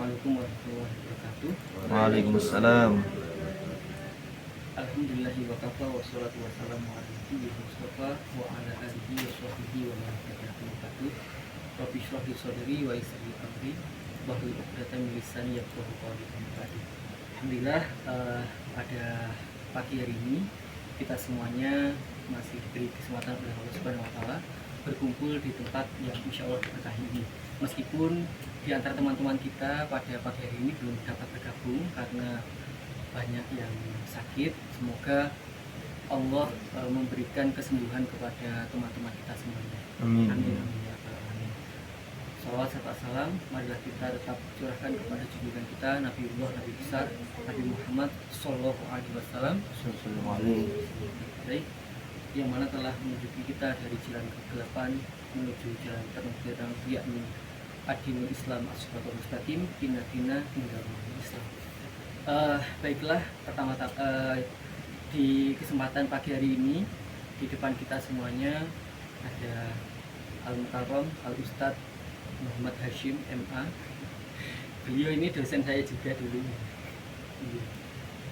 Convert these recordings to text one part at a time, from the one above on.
Assalamualaikum warahmatullahi wabarakatuh. Waalaikumsalam. Alhamdulillahi wa kafa wa salatu wa salamu ala nabiyyil mustafa wa ala alihi wa sahbihi wa man tabi'ahum. Rabbi shrah li sadri wa yassir li amri wahlul 'uqdatam min lisani yafqahu qawli. Alhamdulillah, pada pagi hari ini kita semuanya masih diberi kesempatan oleh Allah Subhanahu wa taala berkumpul di tempat yang insya Allah berkah ini. Meskipun di antara teman-teman kita pada pagi hari ini belum dapat bergabung karena banyak yang sakit. Semoga Allah memberikan kesembuhan kepada teman-teman kita semuanya. Amin. Amin, amin ya rabbal alamin. Salawat serta salam marilah kita tetap curahkan kepada junjungan kita Nabiullah Nabi besar Nabi Muhammad Sallallahu Alaihi Wasallam. Baik, yang mana telah menunjuki kita dari jalan kegelapan menuju jalan terang, yakni Adinul Islam As-Siratal Mustaqim, Dina hingga Islam. Baiklah, pertama di kesempatan pagi hari ini di depan kita semuanya ada Al-Mukarram Al-Ustadz Muhammad Hashim MA. Beliau ini dosen saya juga dulu.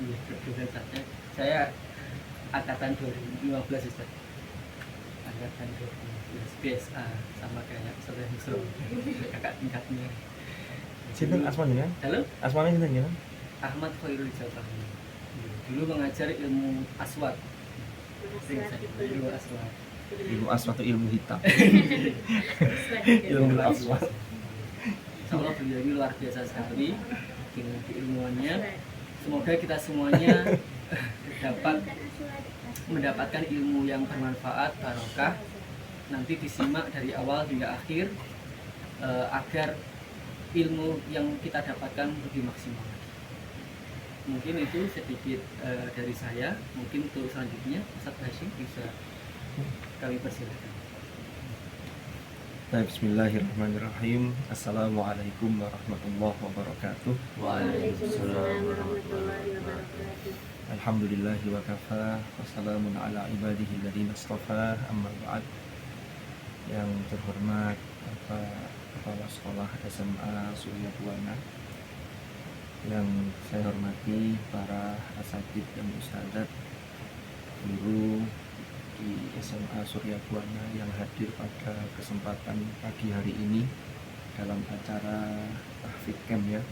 Iya, dosen saya angkatan 2015 Ustaz. Angkatan 2015 BSA sama kayak Saudara Nusro, kakak tingkatnya. Sinten asmane ya? Halo? Asmane sinten ya? Ahmad Khairul Jabari. Dulu mengajar ilmu aswad. Ilmu aswad. Ilmu aswad atau ilmu hitam? Ilmu aswad. Insyaallah beliau ini luar biasa sekali dengan keilmuannya. Semoga kita semuanya dapat mendapatkan ilmu yang bermanfaat, barokah. Nanti disimak dari awal hingga akhir agar ilmu yang kita dapatkan lebih maksimal. Mungkin itu sedikit dari saya. Mungkin untuk selanjutnya Ustaz Hashim bisa kami persilakan. Bismillahirrahmanirrahim. Assalamualaikum warahmatullahi wabarakatuh. Waalaikumsalam warahmatullahi wabarakatuh. Alhamdulillahi wa kafa. Wassalamun ala ibadihi alladhina istafa. Amma ba'd. Yang terhormat Bapak Kepala Sekolah SMA Surya Buana, yang saya hormati para asatidz dan ustadzat, guru di SMA Surya Buana yang hadir pada kesempatan pagi hari ini dalam acara tahfidz camp ya.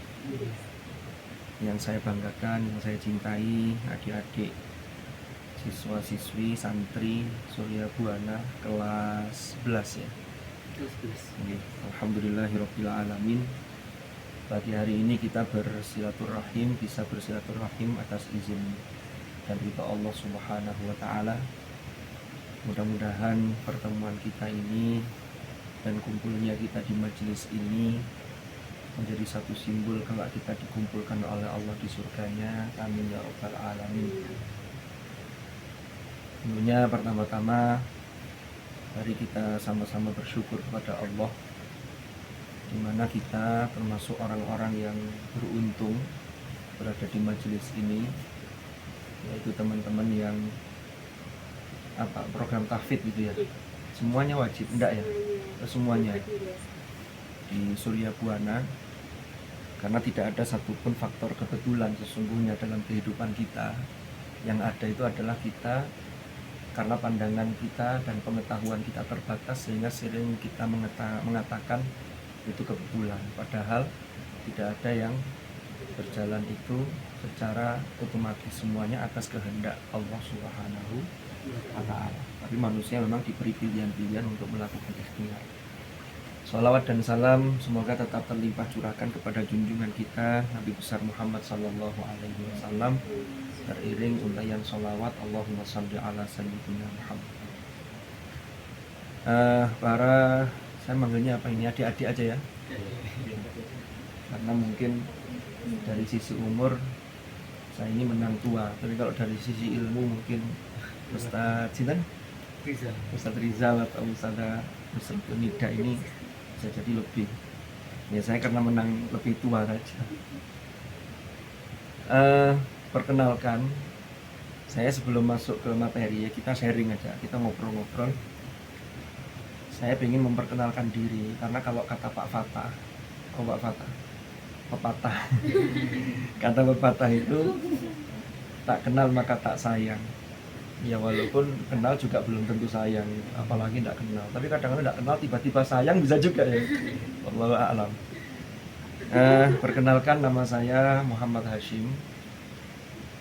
Yang saya banggakan, yang saya cintai, adik-adik siswa-siswi santri Surya Buana kelas 11 ya. Oke. Alhamdulillahirabbil alamin. Pagi hari ini kita bersilaturahim, bisa bersilaturahim atas izin dan ridha Allah Subhanahu wa taala. Mudah-mudahan pertemuan kita ini dan kumpulnya kita di majelis ini menjadi satu simbol kalau kita dikumpulkan oleh Allah di surganya. Amin ya rabbal alamin. Tentunya pertama-tama mari kita sama-sama bersyukur kepada Allah, di mana kita termasuk orang-orang yang beruntung berada di majelis ini, yaitu teman-teman yang program tahfidz gitu ya. Semuanya wajib, enggak ya? Semuanya di Surya Buana, karena tidak ada satupun faktor kebetulan sesungguhnya dalam kehidupan kita. Yang ada itu adalah kita, karena pandangan kita dan pengetahuan kita terbatas, sehingga sering kita mengatakan itu kebetulan, padahal tidak ada yang berjalan itu secara otomatis, semuanya atas kehendak Allah Subhanahu wa ta'ala. Tapi manusia memang diberi pilihan-pilihan untuk melakukan ikhtiar. Shalawat dan salam semoga tetap terlimpah curahkan kepada junjungan kita Nabi besar Muhammad sallallahu alaihi wasallam, teriring untayan sholawat Allahumma shalli ala sayyidina Muhammad. Saya manggilnya apa ini, adik-adik aja ya, karena mungkin dari sisi umur saya ini menang tua, tapi kalau dari sisi ilmu mungkin Ustadz Rizal atau Ustadzah Nida ini bisa jadi lebih. Ya saya karena menang lebih tua saja. Perkenalkan, saya sebelum masuk ke materi ya, kita sharing aja, kita ngobrol-ngobrol. Saya ingin memperkenalkan diri, karena kalau kata Pak Fatah, pepatah. Kata pepatah itu, tak kenal maka tak sayang. Ya walaupun kenal juga belum tentu sayang, apalagi tidak kenal. Tapi kadang-kadang tidak kenal tiba-tiba sayang bisa juga ya. Wallahu a'lam. Perkenalkan, nama saya Muhammad Hashim.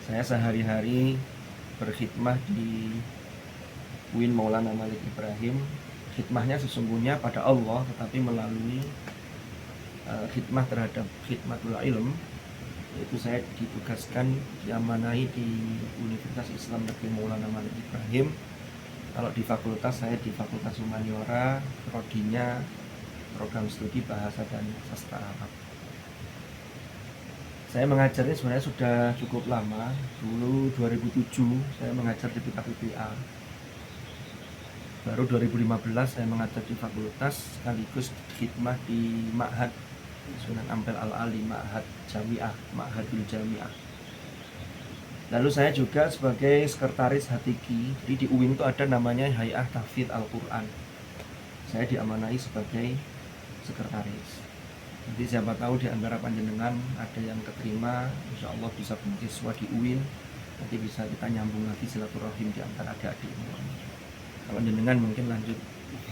Saya sehari-hari berkhidmah di UIN Maulana Malik Ibrahim. Khidmahnya sesungguhnya pada Allah, tetapi melalui khidmah terhadap khidmatul ilm, yaitu saya ditugaskan, diamanahi di Universitas Islam Negeri Maulana Malik Ibrahim. Kalau di fakultas, saya di Fakultas Humaniora, prodinya program studi bahasa dan sastra Arab. Saya mengajarnya sebenarnya sudah cukup lama. Dulu 2007 saya mengajar di PKPPA. Baru 2015 saya mengajar di fakultas, sekaligus khidmah di Ma'had Sunan Ampel Al-Ali, Ma'had Jami'ah, Ma'hadul Jami'ah. Lalu saya juga sebagai sekretaris Hatiki. Jadi di UIN itu ada namanya Hay'ah Tahfidz Al-Quran. Saya diamanahi sebagai sekretaris. Jadi siapa tahu di antara panjenengan ada yang keterima, insya Allah bisa beasiswa di UIN. Nanti bisa kita nyambung lagi silaturahim di antara adik-adik. Kalau jenengan mungkin lanjut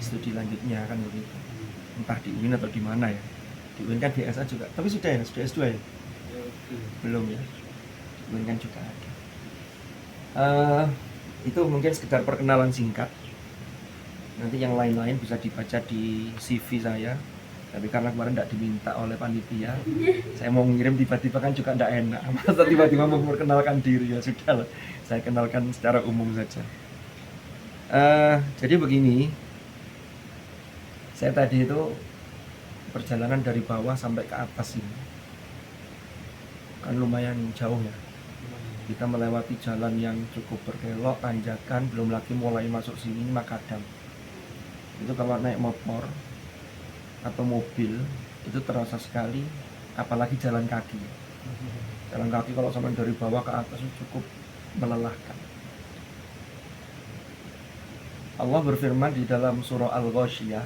studi lanjutnya kan begitu. Entah di UIN atau di mana ya. Di UIN kan BSA juga, tapi sudah ya, sudah S2 ya? Belum ya. Di UIN kan juga ada. Itu mungkin sekedar perkenalan singkat. Nanti yang lain-lain bisa dibaca di CV saya. Tapi karena kemarin tidak diminta oleh panitia, saya mau ngirim tiba-tiba kan juga tidak enak. Masa tiba-tiba memperkenalkan diri, ya sudah lah. Saya kenalkan secara umum saja. Jadi begini, saya tadi itu perjalanan dari bawah sampai ke atas ini kan lumayan jauh ya. Kita melewati jalan yang cukup berkelok, tanjakan, belum lagi mulai masuk sini makadam. Itu kalau naik motor atau mobil itu terasa sekali, apalagi jalan kaki. Jalan kaki kalau sampai dari bawah ke atas itu cukup melelahkan. Allah berfirman di dalam surah Al-Ghasyiyah,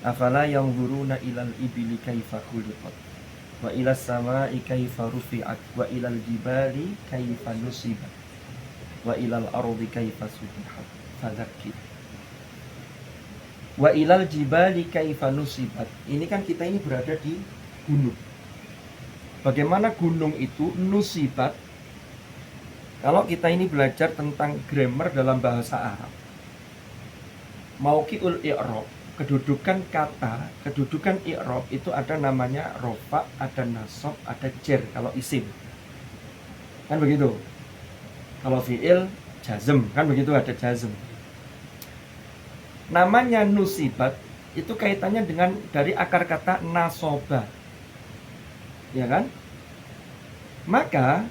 afala yanzuruna ilal ibili kaifa khuliqat wa ilas samai kaifa rufi'at wa ilal jibali kaifa nusibat wa ilal ardi kaifa sudihat fadzakir wa ilal jibali kaifa nusibat. Ini kan kita ini berada di gunung. Bagaimana gunung itu nusibat? Kalau kita ini belajar tentang grammar dalam bahasa Arab, mauqi'ul i'rab, kedudukan kata, kedudukan i'rab itu ada namanya rofa, ada nasab, ada jer kalau isim. Kan begitu. Kalau fi'il jazm, kan begitu, ada jazm. Namanya nusibat itu kaitannya dengan dari akar kata nasoba. Ya kan? Maka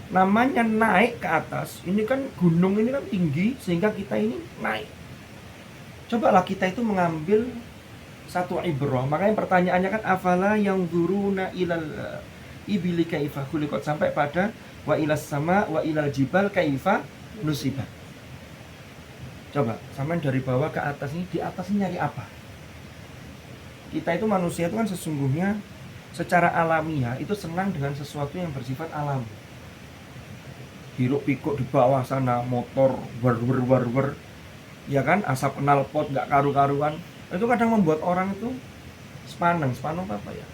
namanya naik ke atas, ini kan gunung ini kan tinggi sehingga kita ini naik. Cobalah kita itu mengambil satu ibrah. Makanya pertanyaannya kan afala yanzuruna ilal ibili kaifa khuliqat, sampai pada wa ilas sama wa ilal jibal kaifa nusibat. Coba, sampai dari bawah ke atas ini, di atas ini nyari apa? Kita itu manusia itu kan sesungguhnya secara alamiah itu senang dengan sesuatu yang bersifat alami. Hiruk pikuk di bawah sana, motor wer, ya kan, asap knalpot nggak karu-karuan, itu kadang membuat orang itu sepaneng apa ya.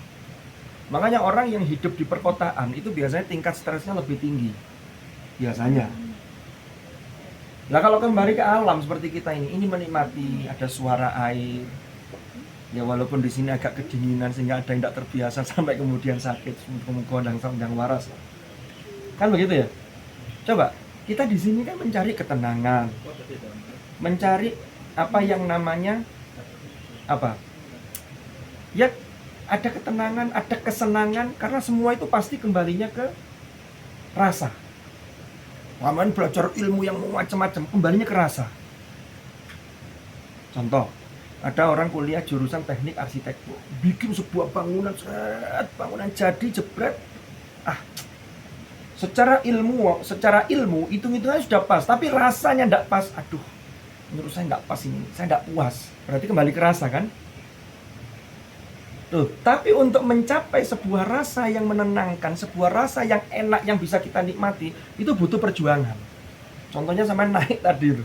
Makanya orang yang hidup di perkotaan itu biasanya tingkat stresnya lebih tinggi biasanya. Nah kalau kembali ke alam seperti kita ini menikmati ada suara air, ya walaupun di sini agak kedinginan sehingga ada yang tidak terbiasa sampai kemudian sakit, kemudian yang waras, kan begitu ya. Coba kita di sini kan mencari ketenangan, mencari apa yang namanya apa? Ya ada ketenangan, ada kesenangan, karena semua itu pasti kembalinya ke rasa. Paman belajar ilmu yang macam-macam, kembalinya ke rasa. Contoh, ada orang kuliah jurusan teknik arsitektur, bikin sebuah bangunan, bangunan jadi jebret. Secara ilmu hitung-hitungannya sudah pas, tapi rasanya tidak pas. Aduh, menurut saya nggak pas ini, saya nggak puas. Berarti kembali ke rasa kan? Tuh, tapi untuk mencapai sebuah rasa yang menenangkan, sebuah rasa yang enak yang bisa kita nikmati, itu butuh perjuangan. Contohnya sama naik tadi itu.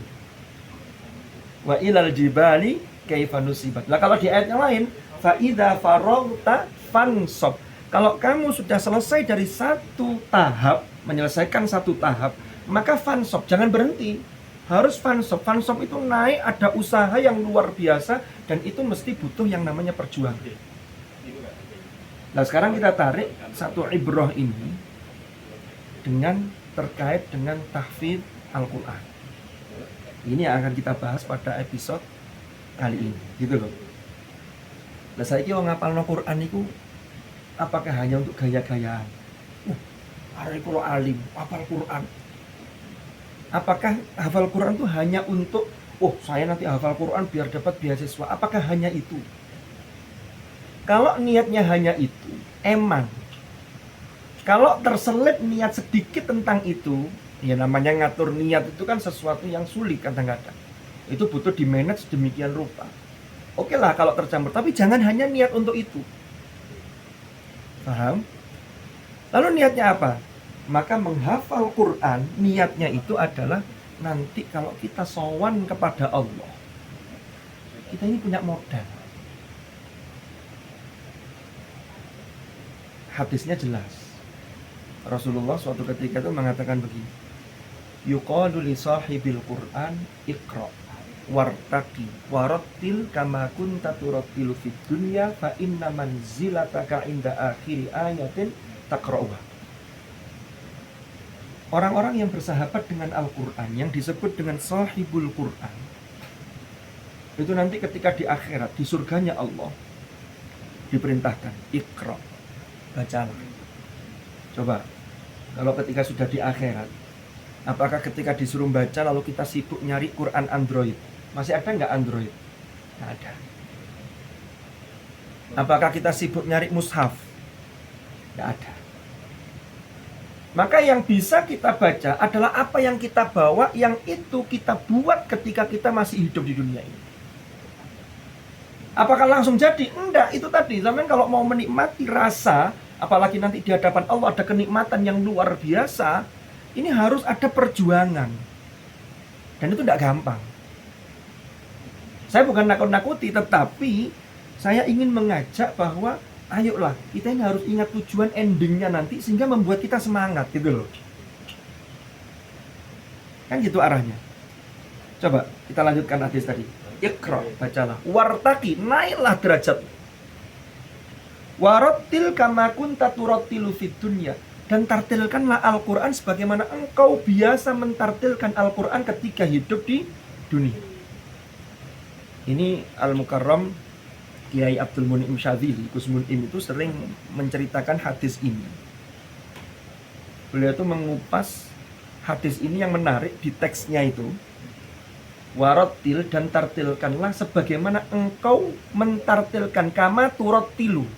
Wa ilal jibali kaifa nusibat. Lah kalau di ayat yang lain, fa idza faragta fansob. Kalau kamu sudah selesai dari satu tahap, menyelesaikan satu tahap, maka fansob, jangan berhenti. Harus fansob. Fansob itu naik, ada usaha yang luar biasa, dan itu mesti butuh yang namanya perjuangan. Nah sekarang kita tarik satu ibrah ini dengan terkait dengan tahfidz Al-Quran. Ini yang akan kita bahas pada episode kali ini, gitu loh. Nah saya kira ngapalno Quran itu apakah hanya untuk gaya-gayaan? Arek kula alim, hafal Quran. Apakah hafal Quran itu hanya untuk saya nanti hafal Quran biar dapat beasiswa? Apakah hanya itu? Kalau niatnya hanya itu, emang. Kalau terselip niat sedikit tentang itu, ya namanya ngatur niat itu kan sesuatu yang sulit kadang-kadang. Itu butuh di manage demikian rupa. Oke lah kalau tercampur, tapi jangan hanya niat untuk itu. Paham? Lalu niatnya apa? Maka menghafal Quran, niatnya itu adalah nanti kalau kita sowan kepada Allah, kita ini punya modal. Hadisnya jelas. Rasulullah suatu ketika itu mengatakan begini, yuqalu li sahibil Quran iqra wartaqi warattil kama kunta turattilu fid dunya fa inna manzilataka inda akhiri ayatin taqra'uha. Orang-orang yang bersahabat dengan Al-Quran, yang disebut dengan sahibul Quran, itu nanti ketika di akhirat, di surganya Allah, diperintahkan iqra, bacalah. Coba, kalau ketika sudah di akhirat, apakah ketika disuruh baca lalu kita sibuk nyari Quran Android? Masih ada nggak Android? Nggak ada. Apakah kita sibuk nyari mushaf? Nggak ada. Maka yang bisa kita baca adalah apa yang kita bawa, yang itu kita buat ketika kita masih hidup di dunia ini. Apakah langsung jadi? Enggak, itu tadi. Zaman kalau mau menikmati rasa, apalagi nanti di hadapan Allah ada kenikmatan yang luar biasa, ini harus ada perjuangan. Dan itu enggak gampang. Saya bukan nakut-nakuti, tetapi saya ingin mengajak bahwa ayolah, kita ini harus ingat tujuan endingnya nanti sehingga membuat kita semangat gitu loh. Kan gitu arahnya. Coba kita lanjutkan hadis tadi. Iqra, bacalah. Wartaqi, naiklah derajat. Warattil kama kunta turattilu fid dunya. Dan tartilkanlah Al-Quran sebagaimana engkau biasa mentartilkan Al-Quran ketika hidup di dunia. Ini Al-Mukarram Kiai Abdul Munim Syadzili, Gus Munim itu sering menceritakan hadis ini. Beliau itu mengupas hadis ini yang menarik di teksnya itu. Warattil, dan tartilkanlah sebagaimana engkau mentartilkan, kama turattilu.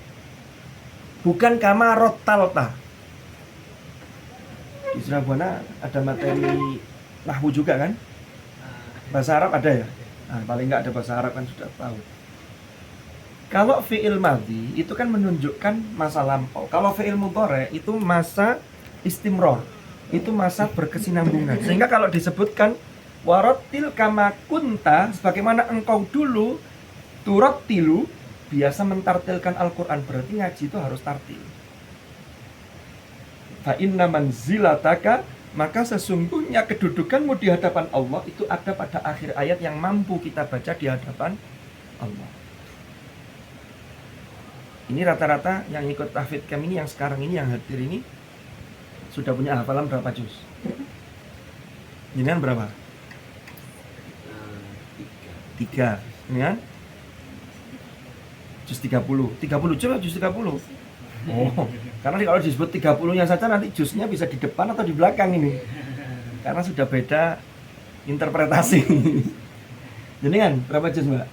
Bukan kama rottalta. Di Surabaya ada materi nahwu juga kan? Bahasa Arab ada ya? Nah, paling nggak ada bahasa Arab kan sudah tahu. Kalau fi'il madhi itu kan menunjukkan masa lampau. Kalau fi'il mudhari itu masa istimrar. Itu masa berkesinambungan. Sehingga kalau disebutkan warattil kama kunta, sebagaimana engkau dulu turattilu, biasa mentartilkan Al-Quran, berarti ngaji itu harus tartil. Fa inna manzilataka, maka sesungguhnya kedudukanmu di hadapan Allah itu ada pada akhir ayat yang mampu kita baca di hadapan Allah. Ini rata-rata yang ikut tahfidz kami ini, yang sekarang ini, yang hadir ini, sudah punya hafalan berapa juz? Ini kan berapa? 3. Ini kan? Juz 30. 30 juz atau juz 30? Oh, karena kalau disebut 30-nya saja nanti juznya bisa di depan atau di belakang ini. Karena sudah beda interpretasi. Jadi kan, berapa juz Mbak?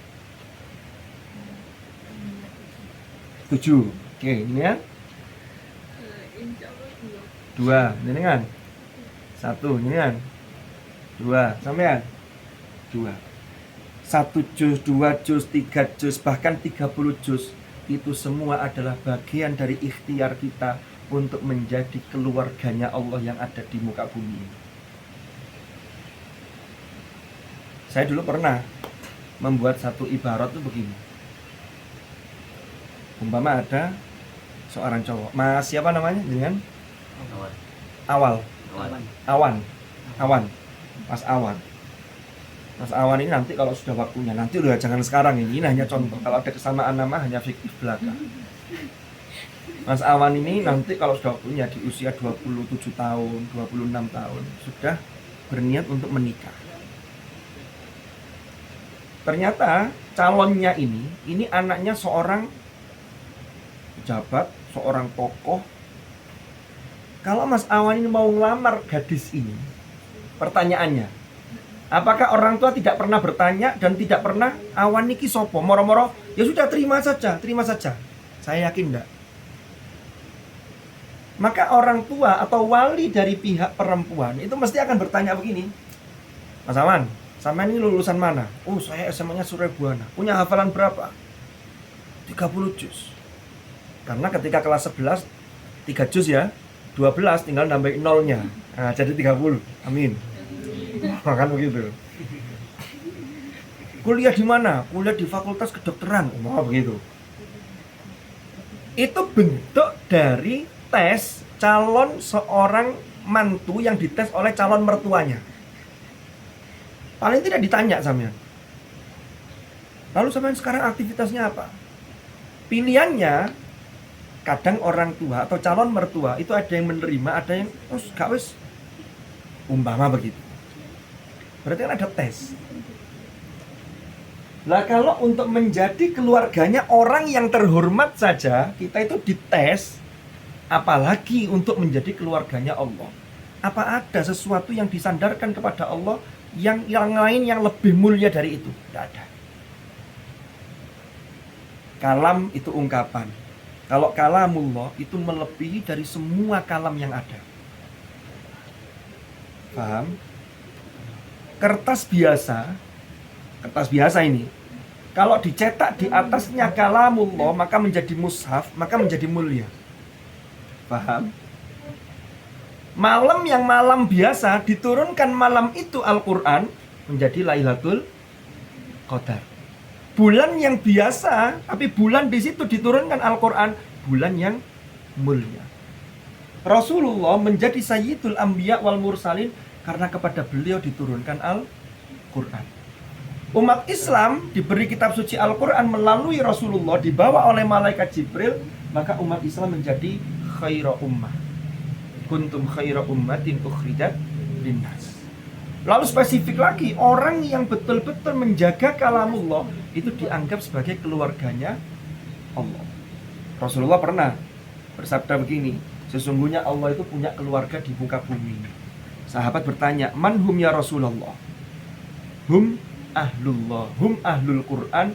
7. Oke, ini kan? 2, ini kan? 1, ini kan? 2, sampean? 2. 1 juz, 2 juz, 3 juz, bahkan 30 juz. itu semua adalah bagian dari ikhtiar kita untuk menjadi keluarganya Allah yang ada di muka bumi ini. Saya dulu pernah membuat satu ibarat itu begini. Umpama ada seorang cowok, Mas siapa namanya dengan Awan. Mas Awan ini nanti kalau sudah waktunya, nanti udah jangan sekarang ini hanya contoh. Kalau ada kesamaan nama hanya fiktif belaka. Mas Awan ini nanti kalau sudah waktunya di usia 27 tahun, 26 tahun sudah berniat untuk menikah. Ternyata calonnya ini anaknya seorang pejabat, seorang tokoh. Kalau Mas Awan ini mau ngelamar gadis ini, pertanyaannya, apakah orang tua tidak pernah bertanya dan tidak pernah Awan niki sopo, moro-moro, ya sudah terima saja. Saya yakin enggak. Maka orang tua atau wali dari pihak perempuan itu mesti akan bertanya begini, Mas Awan, sampean ini lulusan mana? Oh, saya SMA-nya Surya Buana. Punya hafalan berapa? 30 juz. Karena ketika kelas 11 3 juz ya, 12 tinggal nambahin nolnya. Nah, jadi 30. Amin. Makan begitu. Kuliah di mana? Kuliah di Fakultas Kedokteran. Oh, begitu. Itu bentuk dari tes calon seorang mantu yang dites oleh calon mertuanya. Paling tidak ditanya sampean. Lalu sampean sekarang aktivitasnya apa? Pilihannya kadang orang tua atau calon mertua itu ada yang menerima, ada yang gak wis. Umpama begitu. Berarti kan ada tes. Lah kalau untuk menjadi keluarganya orang yang terhormat saja kita itu dites, apalagi untuk menjadi keluarganya Allah. Apa ada sesuatu yang disandarkan kepada Allah yang lain yang lebih mulia dari itu? Tidak ada. Kalam itu ungkapan. Kalau kalamullah itu melebihi dari semua kalam yang ada. Paham? Kertas biasa ini, kalau dicetak di atasnya kalamullah, maka menjadi mushaf, maka menjadi mulia. Paham? Malam yang malam biasa, diturunkan malam itu Al-Quran, menjadi Lailatul Qadar. Bulan yang biasa, tapi bulan di situ diturunkan Al-Quran, bulan yang mulia. Rasulullah menjadi Sayyidul Anbiya wal Mursalin karena kepada beliau diturunkan Al-Quran. Umat Islam diberi kitab suci Al-Quran melalui Rasulullah, dibawa oleh malaikat Jibril, maka umat Islam menjadi khaira ummah. Kuntum khaira ummatin ukhrijat linnas. Lalu spesifik lagi, orang yang betul-betul menjaga kalamullah itu dianggap sebagai keluarganya Allah. Rasulullah pernah bersabda begini, sesungguhnya Allah itu punya keluarga di muka bumi. Sahabat bertanya, man hum ya Rasulullah? Hum ahlullah, hum ahlul Quran,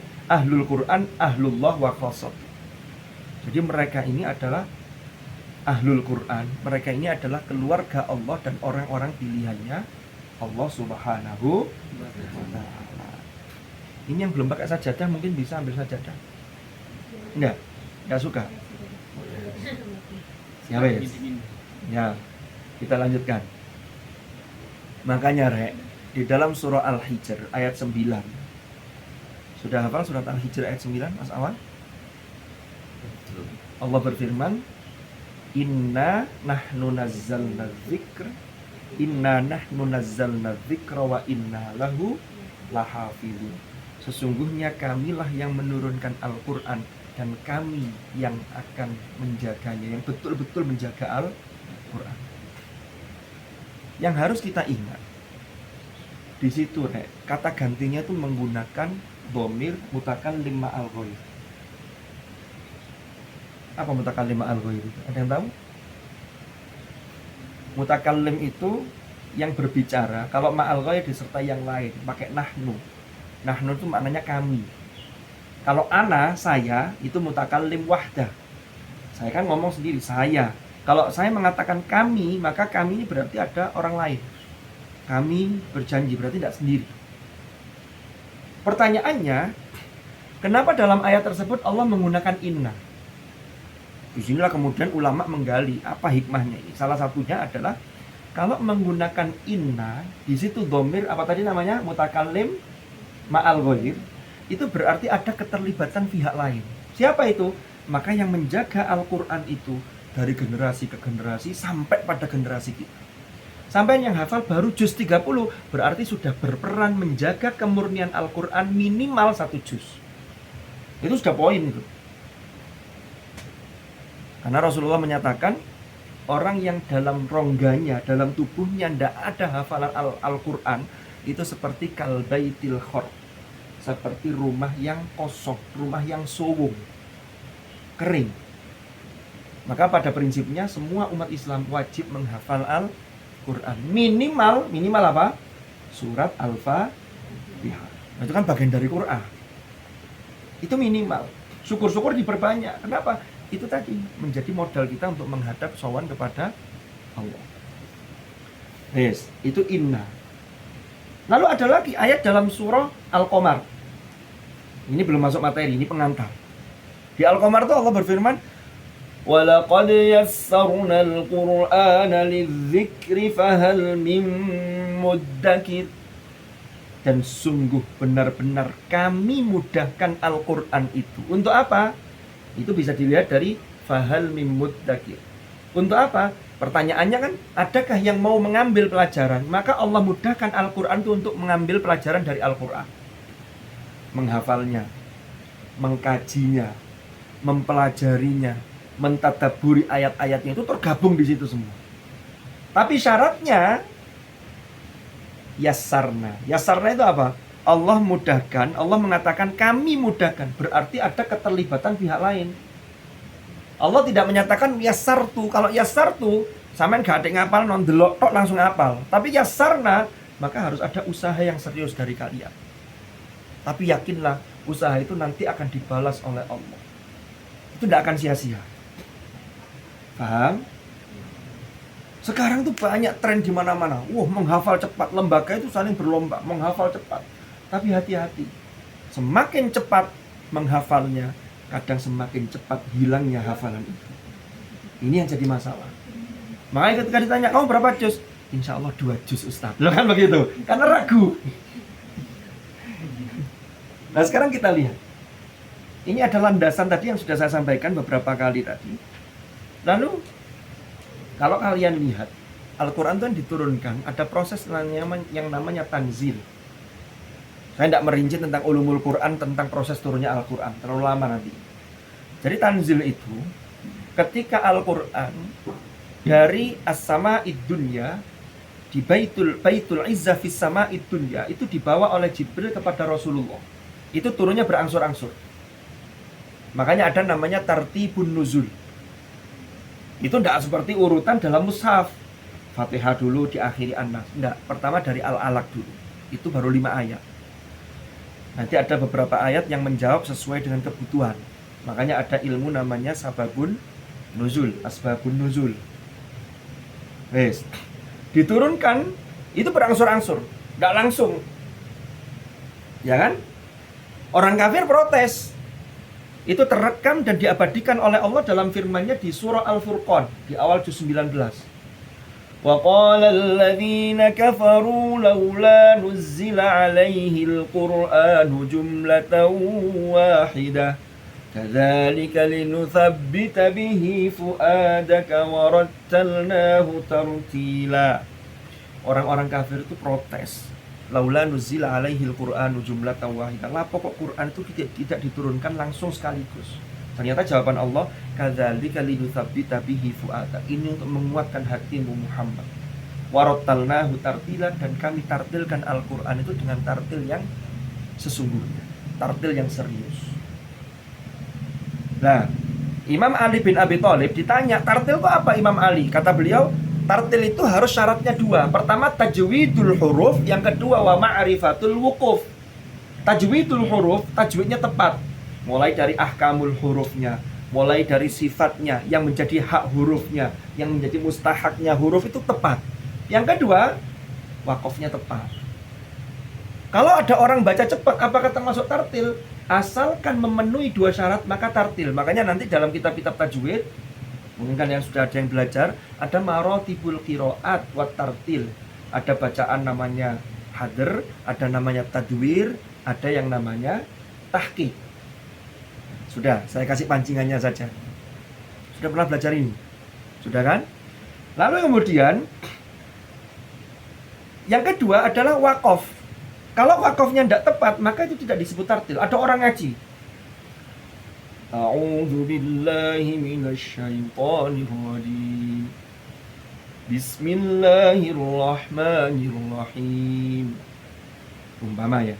ahlullah wa khasab. Jadi mereka ini adalah ahlul Quran, mereka ini adalah keluarga Allah dan orang-orang pilihannya Allah Subhanahu wa ta'ala. Ini yang belum pakai sajadah mungkin bisa ambil sajadah. Enggak suka. Ya wes. Ya, kita lanjutkan. Makanya di dalam surah Al-Hijr ayat 9. Sudah hafal surat Al-Hijr ayat 9, Mas Awan? Allah berfirman, Inna nahnu nazzalna dzikra wa inna lahu lahafizun. Sesungguhnya kamilah yang menurunkan Al-Quran dan kami yang akan menjaganya, yang betul-betul menjaga Al-Quran. Yang harus kita ingat di situ, kata gantinya itu menggunakan dhamir mutakallim ma'al ghair. Apa mutakallim ma'al ghair itu? Ada yang tahu? Mutakallim itu yang berbicara. Kalau ma'al ghair disertai yang lain, pakai nahnu. Nahnu itu maknanya kami. Kalau ana, saya, itu mutakallim wahdah. Saya kan ngomong sendiri, saya. Kalau saya mengatakan kami, maka kami ini berarti ada orang lain. Kami berjanji, berarti tidak sendiri. Pertanyaannya, Kenapa dalam ayat tersebut Allah menggunakan inna? Disinilah kemudian ulama menggali apa hikmahnya ini. Salah satunya adalah kalau menggunakan inna, di situ dhamir apa tadi namanya mutakallim ma'al ghair, itu berarti ada keterlibatan pihak lain. Siapa itu? Maka yang menjaga Al-Quran itu dari generasi ke generasi sampai pada generasi kita. Sampai yang hafal baru juz 30, berarti sudah berperan menjaga kemurnian Al-Quran minimal 1 juz. Itu sudah poin itu. Karena Rasulullah menyatakan orang yang dalam rongganya, dalam tubuhnya tidak ada hafalan Al-Quran, itu seperti kalbaitil khor, seperti rumah yang kosong, rumah yang sowong, kering. Maka pada prinsipnya semua umat Islam wajib menghafal Al-Quran. Minimal apa? Surat Al-Fatihah. Nah, itu kan bagian dari Quran. Itu minimal. Syukur-syukur diperbanyak. Kenapa? Itu tadi menjadi modal kita untuk menghadap sowan kepada Allah. Yes, itu inna. Lalu ada lagi ayat dalam surah Al-Qamar. Ini belum masuk materi, ini pengantar. Di Al-Qamar itu Allah berfirman, وَلَقَدْ يَسَّرْنَا الْقُرْآنَ لِلذِّكْرِ فَهَلْ مِن مُّدَّكِرٍ. Dan sungguh benar-benar kami mudahkan Al-Quran itu. Untuk apa? Itu bisa dilihat dari fahal mim muddakir. Untuk apa? Pertanyaannya kan, adakah yang mau mengambil pelajaran? Maka Allah mudahkan Al-Quran itu untuk mengambil pelajaran dari Al-Quran. Menghafalnya, mengkajinya, mempelajarinya, mentadaburi ayat-ayatnya, itu tergabung di situ semua. Tapi syaratnya yassarna. Yassarna itu apa? Allah mudahkan, Allah mengatakan kami mudahkan. Berarti ada keterlibatan pihak lain. Allah tidak menyatakan yassartu. Kalau yassartu, sampean gak ada ngapal, non delok tok langsung ngapal. Tapi yassarna, maka harus ada usaha yang serius dari kalian. Tapi yakinlah, usaha itu nanti akan dibalas oleh Allah. Itu tidak akan sia-sia. Paham? Sekarang tuh banyak tren di mana-mana. Menghafal cepat. Lembaga itu saling berlomba menghafal cepat. Tapi hati-hati. Semakin cepat menghafalnya, kadang semakin cepat hilangnya hafalan itu. Ini yang jadi masalah. Makanya ketika ditanya, kamu berapa juz? Insya Allah 2 juz Ustaz. Loh kan begitu? Karena ragu. Nah sekarang kita lihat. Ini adalah landasan tadi yang sudah saya sampaikan beberapa kali tadi. Lalu, kalau kalian lihat, Al-Quran itu diturunkan, ada proses yang namanya tanzil. Saya tidak merinci tentang ulumul Quran, tentang proses turunnya Al-Quran, terlalu lama nanti. Jadi tanzil itu, ketika Al-Quran dari as-sama'id dunya, di Baitul Izzah fis sama'id dunya, itu dibawa oleh Jibril kepada Rasulullah. Itu turunnya berangsur-angsur. Makanya ada namanya tartibun nuzul. Itu tidak seperti urutan dalam mushaf. Fatihah dulu diakhiri An-Nas. Tidak, pertama dari Al-Alaq dulu. Itu baru 5 ayat. Nanti ada beberapa ayat yang menjawab sesuai dengan kebutuhan. Makanya ada ilmu namanya sababun nuzul, asbabun nuzul. Wes. Diturunkan itu berangsur-angsur, tidak langsung. Ya kan? Orang kafir protes. Itu terekam dan diabadikan oleh Allah dalam firman-Nya di surah Al-Furqan di awal juz 19. Wa qala alladziina kafaruu laulaa nuzzila 'alaihil qur'aanu jumlatan waahidah kadzaalika linutsabbita bihi fu'aadaka wa rattalnaahu tartiila. Orang-orang kafir itu protes. Laula nuzila alaihil Qur'anu jumlatan wahidah. Lah pokok Quran itu tidak diturunkan langsung sekaligus. Ternyata jawaban Allah, kadzalika linutsabbita bihi fu'adak. Ini untuk menguatkan hatimu Muhammad. Warattalnahu tartila, dan kami tartilkan Al-Qur'an itu dengan tartil yang sesungguhnya, tartil yang serius. Nah, Imam Ali bin Abi Thalib ditanya, tartil itu apa Imam Ali? Kata beliau, tartil itu harus syaratnya 2. Pertama tajwidul huruf, yang kedua wa ma'rifatul wuquf. Tajwidul huruf, tajwidnya tepat. Mulai dari ahkamul hurufnya, mulai dari sifatnya, yang menjadi hak hurufnya, yang menjadi mustahaknya huruf itu tepat. Yang kedua, wakofnya tepat. Kalau ada orang baca cepat, apakah termasuk tartil? asalkan memenuhi 2 syarat maka tartil. Makanya nanti dalam kitab-kitab tajwid, mungkin kan yang sudah ada yang belajar, ada marotibul qiraat wa tartil. Ada bacaan namanya hadr, ada namanya tadwir, ada yang namanya tahqiq. Sudah, saya kasih pancingannya saja. Sudah pernah belajar ini? Sudah kan? Lalu kemudian yang kedua adalah waqaf. Kalau wakafnya tidak tepat, maka itu tidak disebut tartil. Ada orang ngaji. A'udzu billahi minasyaitonir rajim. Bismillahirrahmanirrahim. Umpama ya.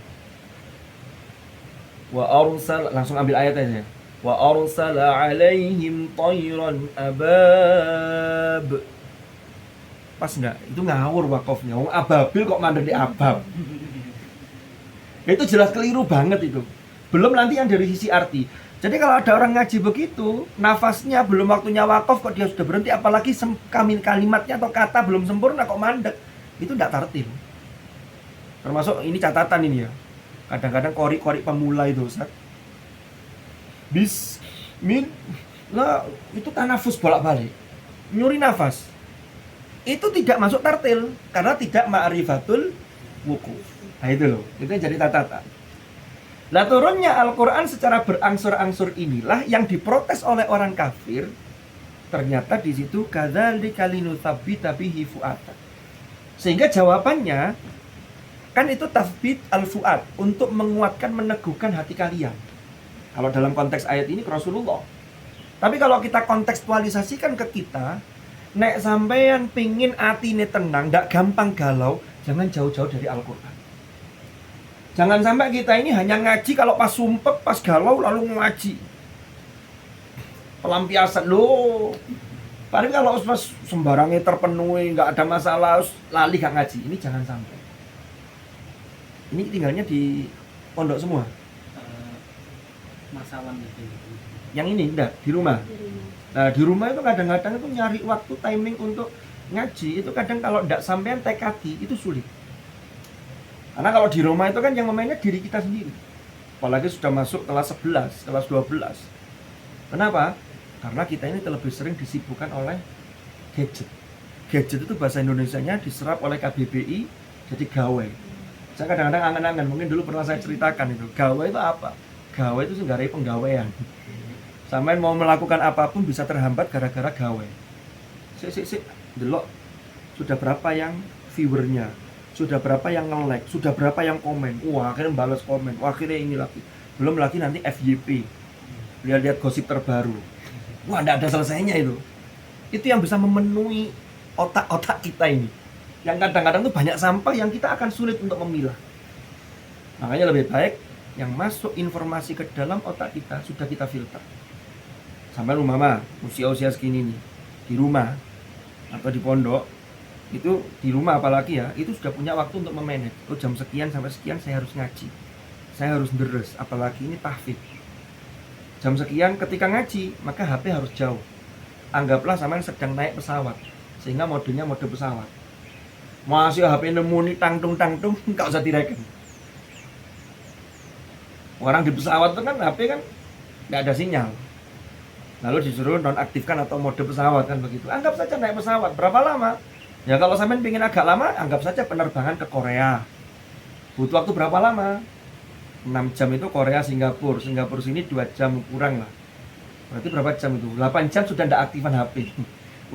Wa arsal, langsung ambil ayatnya. Wa arsala 'alaihim tayran abab. Pas enggak? Itu ngawur wakafnya. Wong ababil kok mandek di abab. Itu jelas keliru banget itu. Belum nanti yang dari sisi arti. Jadi kalau ada orang ngaji begitu, nafasnya belum waktunya wakaf kok dia sudah berhenti, apalagi kalimatnya atau kata belum sempurna kok mandek, itu tidak tartil. Termasuk ini catatan ini ya. Kadang-kadang kori-kori pemula itu, Ustaz. Bismillah, itu tanafus bolak-balik. Nyuri nafas. Itu tidak masuk tartil karena tidak ma'rifatul wukuf. Nah itu loh, itu yang jadi catatan. Nah turunnya Al-Quran secara berangsur-angsur inilah yang diprotes oleh orang kafir. Ternyata di situ kadzalika linutsabbita bihi fu'ata. Sehingga jawabannya kan itu tathbit al-fu'at, untuk menguatkan, meneguhkan hati kalian. Kalau dalam konteks ayat ini ke Rasulullah. Tapi kalau kita kontekstualisasikan ke kita, nek sampean pingin atine tenang, ndak gampang galau, jangan jauh-jauh dari Al-Quran. Jangan sampai kita ini hanya ngaji kalau pas sumpek, pas galau lalu ngaji. Pelampiasan loh. Paling kalau pas sembarangnya terpenuhi, nggak ada masalah, lali gak ngaji. Ini jangan sampai. Ini tinggalnya di pondok semua. Masalah gitu. Yang ini enggak, di rumah. Nah, di rumah itu kadang-kadang itu nyari waktu timing untuk ngaji. Itu kadang kalau enggak sampean tekadi itu sulit. Karena kalau di rumah itu kan yang memainnya diri kita sendiri. Apalagi sudah masuk kelas 11, kelas 12. Kenapa? Karena kita ini terlebih sering disibukkan oleh gadget. Gadget itu bahasa Indonesianya diserap oleh KBBI jadi gawe. Saya kadang-kadang angan-angan, mungkin dulu pernah saya ceritakan itu. Gawe itu apa? Gawe itu senggarai penggawean. Sampai mau melakukan apapun bisa terhambat gara-gara gawe. Sik, delok. Sudah berapa yang viewernya? Sudah berapa yang nge-like, sudah berapa yang komen. Wah, akhirnya balas komen. Wah, akhirnya ini lagi. Belum lagi nanti FYP. Lihat-lihat gosip terbaru. Wah, enggak ada selesainya itu. Itu yang bisa memenuhi otak-otak kita ini. Yang kadang-kadang tuh banyak sampah yang kita akan sulit untuk memilah. Makanya lebih baik yang masuk informasi ke dalam otak kita sudah kita filter. Sampai umpama usia-usia segini nih, di rumah atau di pondok, itu di rumah apalagi ya, itu sudah punya waktu untuk memanage. Oh, jam sekian sampai sekian saya harus ngaji, saya harus deres, apalagi ini tahfidz. Jam sekian ketika ngaji maka HP harus jauh. Anggaplah sampean sedang naik pesawat, sehingga modenya mode pesawat. Masih HP nemu nih tangtung nggak usah direken. Orang di pesawat itu kan HP kan nggak ada sinyal, lalu disuruh nonaktifkan atau mode pesawat kan begitu. Anggap saja naik pesawat berapa lama? Ya kalau sampean pengen agak lama, anggap saja penerbangan ke Korea. Butuh waktu berapa lama? 6 jam itu Korea Singapura. Singapura sini 2 jam kurang lah. Berarti berapa jam itu? 8 jam sudah tidak aktifan HP.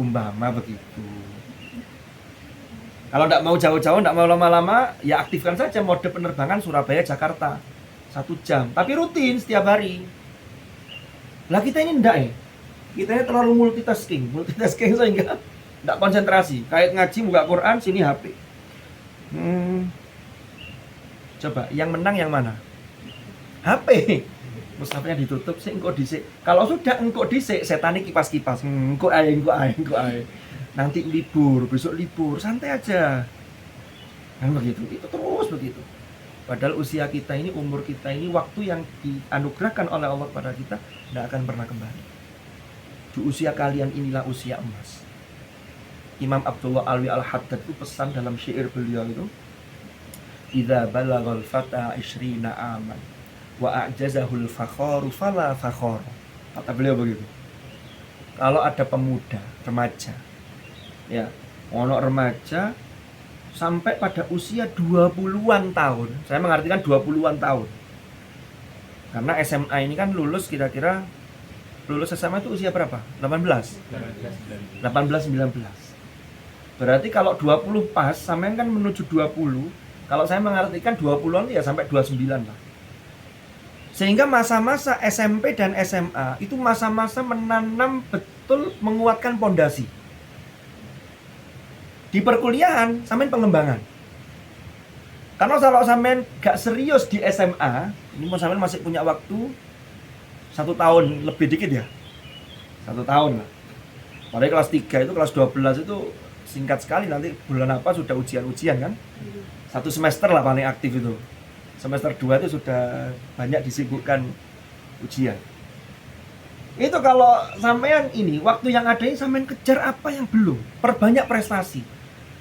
Umpama begitu. Kalau tidak mau jauh-jauh, tidak mau lama-lama, ya aktifkan saja mode penerbangan Surabaya Jakarta 1 jam. Tapi rutin setiap hari. Lah kita ini enggak ya. Kita ini terlalu multitasking sehingga tidak konsentrasi. Kayak ngaji buka Quran, sini HP. Coba yang menang yang mana? HP. Mushafnya ditutup sih, engko dhisik. Kalau sudah engko dhisik, setan iki kipas-kipas. Engko ae. Nanti libur, besok libur, santai aja. Kan begitu. Itu terus begitu. Padahal usia kita ini, umur kita ini, waktu yang dianugerahkan oleh Allah kepada kita tidak akan pernah kembali. Di usia kalian inilah usia emas. Imam Abdullah Alwi Al-Haddad itu pesan dalam syair beliau itu, idza balaghal fata 20 aman wa a'jazahul fakhoru fala fakhor. Kata beliau begitu. Kalau ada pemuda, remaja, ya, ono remaja sampai pada usia 20-an tahun. Saya mengartikan 20-an tahun. Karena SMA ini kan lulus kira-kira lulus SMA itu usia berapa? 18? 18-19. Berarti kalau 20 pas, sampean kan menuju 20. Kalau saya mengartikan 20-an ya sampai 29 lah. Sehingga masa-masa SMP dan SMA itu masa-masa menanam betul, menguatkan pondasi. Di perkuliahan sampean pengembangan. Karena kalau sampean gak serius di SMA, ini mau sampean masih punya waktu 1 tahun lebih dikit ya. 1 tahun lah. Padahal kelas 3 itu, kelas 12 itu singkat sekali, nanti bulan apa sudah ujian-ujian kan. 1 semester lah paling aktif itu. Semester 2 itu sudah banyak disibukkan ujian. Itu kalau sampean ini, waktu yang ada ini sampean kejar apa yang belum. Perbanyak prestasi.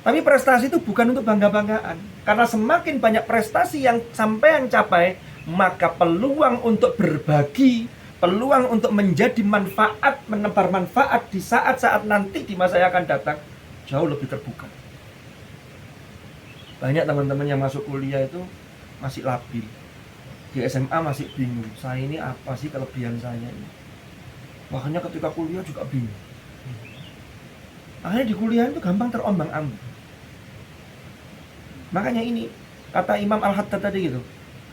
Tapi prestasi itu bukan untuk bangga-banggaan. Karena semakin banyak prestasi yang sampean capai, maka peluang untuk berbagi, peluang untuk menjadi manfaat, menebar manfaat di saat-saat nanti di masa yang akan datang, jauh lebih terbuka. Banyak teman-teman yang masuk kuliah itu masih labil. Di SMA masih bingung, saya ini apa sih kelebihan saya ini. Makanya ketika kuliah juga bingung. Akhirnya di kuliah itu gampang terombang-ambing. Makanya ini, kata Imam Al-Haddad tadi gitu,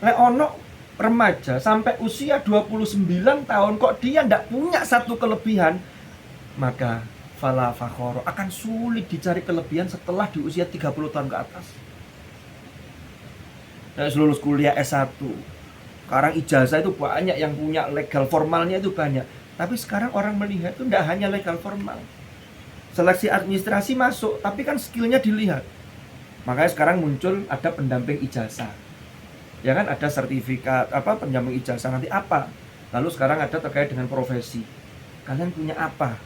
lek ono remaja sampai usia 29 tahun kok dia ndak punya satu kelebihan, maka fala fakhoro, akan sulit dicari kelebihan setelah di usia 30 tahun ke atas. Lulus kuliah S1, sekarang ijazah itu banyak yang punya, legal formalnya itu banyak. Tapi sekarang orang melihat itu tidak hanya legal formal, seleksi administrasi masuk, tapi kan skillnya dilihat. Makanya sekarang muncul ada pendamping ijazah, ya kan, ada sertifikat apa pendamping ijazah nanti apa. Lalu sekarang ada terkait dengan profesi, kalian punya apa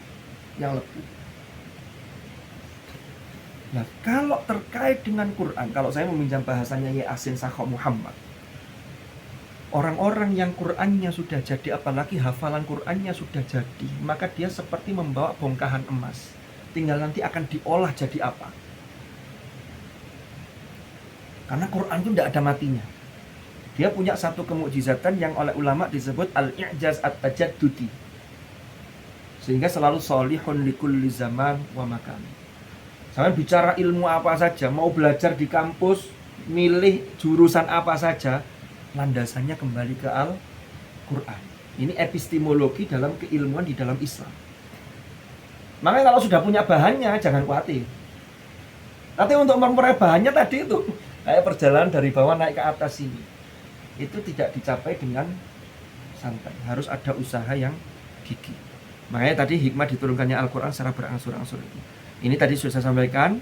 yang lebih. Nah, kalau terkait dengan Quran, kalau saya meminjam bahasanya Yasin Sakho Muhammad, orang-orang yang Qurannya sudah jadi, apalagi hafalan Qurannya sudah jadi, maka dia seperti membawa bongkahan emas. Tinggal nanti akan diolah jadi apa. Karena Quran itu tidak ada matinya. Dia punya satu kemukjizatan yang oleh ulama disebut al-i'jaz at-tajaddudi. Sehingga selalu sholihun likulli zaman wa makan. Saya bicara ilmu apa saja, mau belajar di kampus, milih jurusan apa saja, landasannya kembali ke Al-Quran. Ini epistemologi dalam keilmuan di dalam Islam. Makanya kalau sudah punya bahannya, jangan khawatir. Tapi untuk memperoleh bahannya tadi itu, kayak perjalanan dari bawah naik ke atas ini, itu tidak dicapai dengan santai. Harus ada usaha yang gigih. Makanya tadi hikmah diturunkannya Al-Quran secara berangsur-angsur itu. Ini tadi sudah saya sampaikan,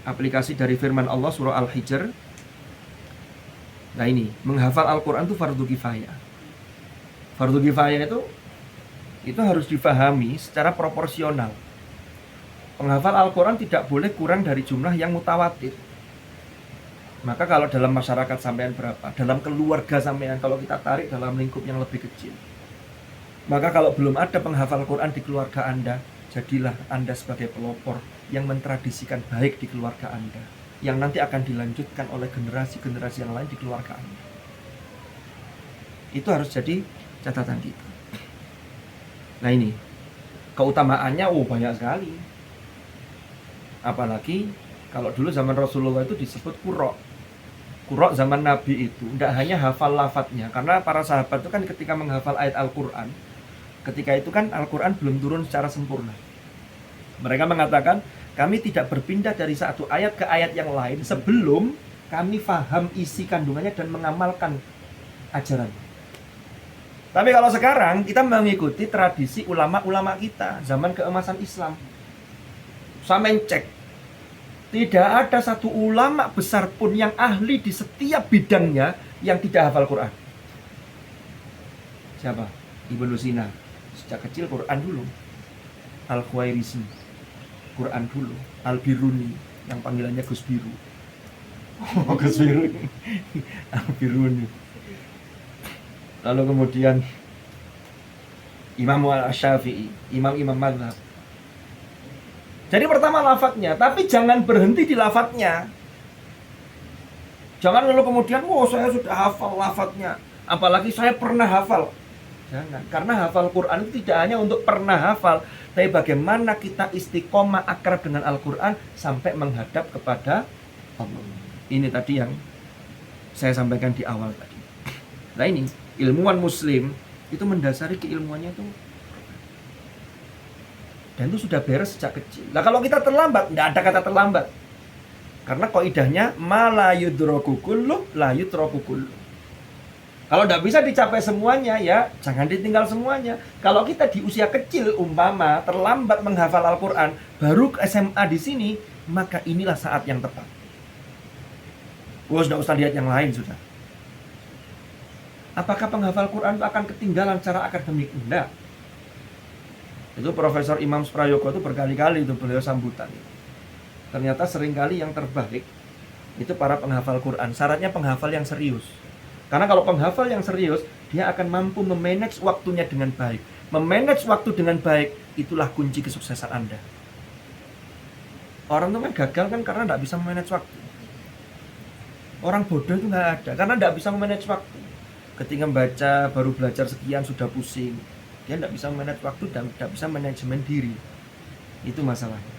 aplikasi dari firman Allah surah Al-Hijr. Nah ini, menghafal Al-Quran itu fardu kifayah. Fardu kifayah itu harus difahami secara proporsional. Penghafal Al-Quran tidak boleh kurang dari jumlah yang mutawatir. Maka kalau dalam masyarakat sampean berapa, dalam keluarga sampean, kalau kita tarik dalam lingkup yang lebih kecil, maka kalau belum ada penghafal Quran di keluarga Anda, jadilah Anda sebagai pelopor yang mentradisikan baik di keluarga Anda, yang nanti akan dilanjutkan oleh generasi-generasi yang lain di keluarga Anda. Itu harus jadi catatan kita. Nah ini, keutamaannya banyak sekali. Apalagi kalau dulu zaman Rasulullah itu disebut qurra. Qurra zaman Nabi itu tidak hanya hafal lafadznya, karena para sahabat itu kan ketika menghafal ayat Al-Quran, ketika itu kan Al-Quran belum turun secara sempurna. Mereka mengatakan, kami tidak berpindah dari satu ayat ke ayat yang lain sebelum kami faham isi kandungannya dan mengamalkan ajaran. Tapi kalau sekarang kita mengikuti tradisi ulama-ulama kita zaman keemasan Islam. Sampai cek, tidak ada satu ulama besar pun yang ahli di setiap bidangnya yang tidak hafal Quran. Siapa? Ibnu Sina. Sejak kecil Quran dulu. Al-Khwarizmi, Quran dulu. Al-Biruni, yang panggilannya Gus Biru. Gus Biru. Al-Biruni. lalu kemudian Imam Syafi'i, imam-imam mazhab. Jadi pertama lafadznya, tapi jangan berhenti di lafadznya. Jangan lalu kemudian, saya sudah hafal lafadznya, apalagi saya pernah hafal. Jangan, karena hafal Quran itu tidak hanya untuk pernah hafal, tapi bagaimana kita istiqomah akrab dengan Al-Quran sampai menghadap kepada Allah. Ini tadi yang saya sampaikan di awal tadi. Nah ini, ilmuwan muslim itu mendasari keilmuannya itu, dan itu sudah beres sejak kecil. Nah kalau kita terlambat, tidak ada kata terlambat, karena kaidahnya ma la yudraku kullu la yutraku kullu. Kalau tidak bisa dicapai semuanya, ya jangan ditinggal semuanya. Kalau kita di usia kecil umpama terlambat menghafal Al-Quran, baru ke SMA di sini, maka inilah saat yang tepat. Sudah usah lihat yang lain sudah. Apakah penghafal Quran itu akan ketinggalan secara akademik? Enggak. Itu Profesor Imam Sprayoko itu berkali-kali itu beliau sambutan. Ternyata seringkali yang terbaik itu para penghafal Quran. Syaratnya penghafal yang serius. Karena kalau penghafal yang serius, dia akan mampu memanage waktunya dengan baik. Memanage waktu dengan baik, itulah kunci kesuksesan Anda. Orang itu kan gagal kan karena tidak bisa memanage waktu. Orang bodoh itu nggak ada, karena tidak bisa memanage waktu. Ketika membaca, baru belajar sekian sudah pusing. Dia tidak bisa memanage waktu dan tidak bisa manajemen diri. Itu masalahnya.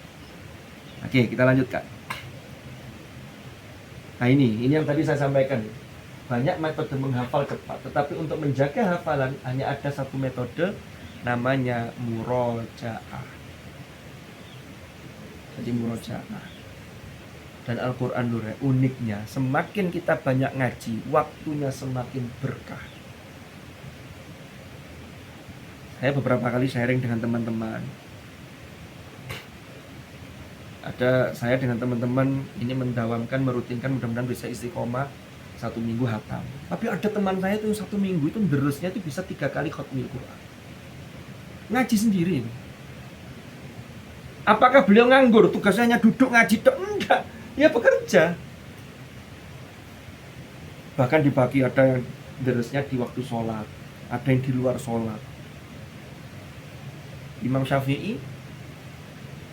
Oke, kita lanjutkan. Nah ini yang tadi saya sampaikan. Banyak metode menghafal cepat, tetapi untuk menjaga hafalan hanya ada satu metode, namanya murojaah. Jadi murojaah. Dan Al-Quran uniknya, semakin kita banyak ngaji, waktunya semakin berkah. Saya beberapa kali sharing dengan teman-teman. Saya dengan teman-teman ini mendawamkan, merutinkan, mudah-mudahan bisa istiqomah 1 minggu hatam. Tapi ada teman saya itu 1 minggu itu derusnya itu bisa 3 kali khatmil Quran. Ngaji sendiri. Apakah beliau nganggur? Tugasnya hanya duduk ngaji? Enggak. Ya bekerja. Bahkan dibagi, ada yang derasnya di waktu sholat, ada yang di luar sholat. Imam Syafi'i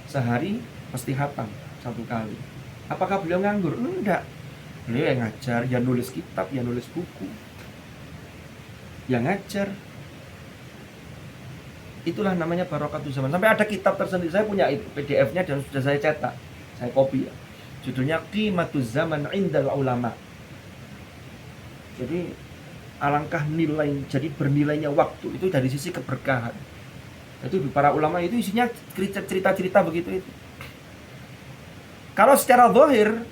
sehari pasti hatam 1 kali. Apakah beliau nganggur? Enggak. Beliau yang ngajar, yang nulis kitab, yang nulis buku, yang ngajar. Itulah namanya barokatul zaman. Sampai ada kitab tersendiri, saya punya itu PDF-nya dan sudah saya cetak, saya copy ya. Judulnya Qimatuz Zaman Indal Ulama. Jadi alangkah nilai, jadi bernilainya waktu itu dari sisi keberkahan. Itu para ulama itu isinya cerita-cerita begitu itu. Kalau secara zahir,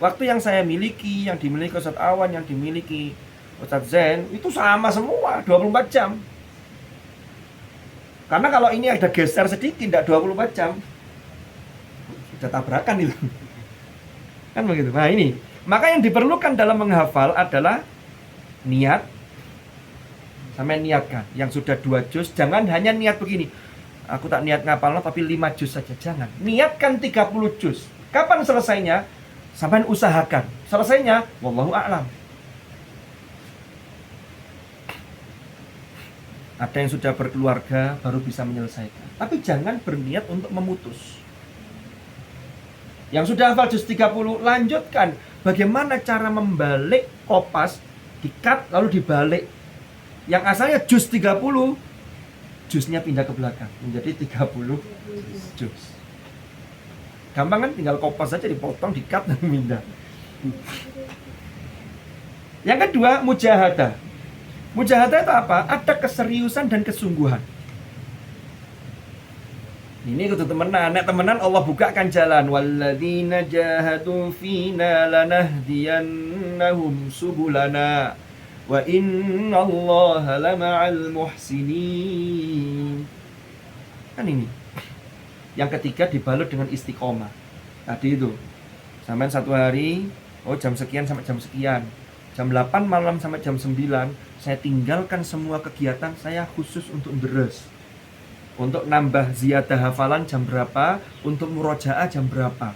waktu yang saya miliki, yang dimiliki Ustaz Awan, yang dimiliki Ustaz Zain, itu sama semua, 24 jam. Karena kalau ini ada geser sedikit, tidak 24 jam, sudah tabrakan itu. Kan begitu. Nah ini, maka yang diperlukan dalam menghafal adalah niat. Sampai niatkan. Yang sudah 2 juz, jangan hanya niat begini, aku tak niat ngapalno tapi 5 juz saja. Jangan. Niatkan 30 juz. Kapan selesainya? Sampai usahakan. Selesainya, wallahu a'lam. Ada yang sudah berkeluarga baru bisa menyelesaikan. Tapi jangan berniat untuk memutus. Yang sudah hafal juz 30, lanjutkan. Bagaimana cara membalik kopas, dikat lalu dibalik. Yang asalnya juz 30, juznya pindah ke belakang menjadi 30 juz. Gampang kan, tinggal kopas saja dipotong, dikat dan pindah. Yang kedua, mujahadah. Mujahadah itu apa? Ada keseriusan dan kesungguhan. Ini kudu temenan, nek temenan Allah bukakan jalan. Walladzina jahadu fina lanahdiyannahum subulana wa innallaha lama'al muhsinin. Kan ini. Yang ketiga dibalut dengan istiqomah. Tadi itu. Sampai 1 hari, jam sekian sampai jam sekian. Jam 8 malam sampai jam 9, saya tinggalkan semua kegiatan saya khusus untuk deres. Untuk nambah ziyadah hafalan jam berapa, untuk murojaah jam berapa.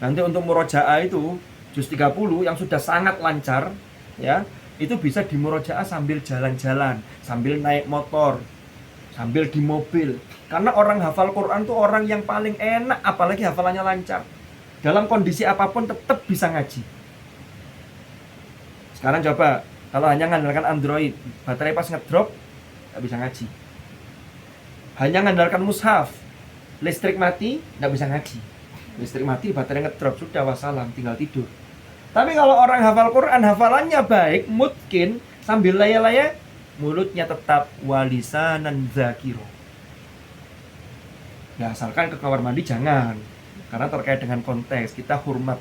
Nanti untuk murojaah itu juz 30 yang sudah sangat lancar ya, Itu bisa di murojaah sambil jalan-jalan, sambil naik motor, sambil di mobil. Karena orang hafal Quran tuh orang yang paling enak, apalagi hafalannya lancar. Dalam kondisi apapun tetap bisa ngaji. Sekarang coba, kalau hanya mengandalkan Android, baterai pas ngedrop, nggak bisa ngaji. Hanya mengandalkan mushaf, listrik mati, nggak bisa ngaji. Listrik mati, baterai ngedrop, sudah wassalam, tinggal tidur. Tapi kalau orang hafal Quran, hafalannya baik, mungkin sambil laya-laya, mulutnya tetap walisanan zakiro. Ya asalkan ke kamar mandi jangan, karena terkait dengan konteks, kita hormat,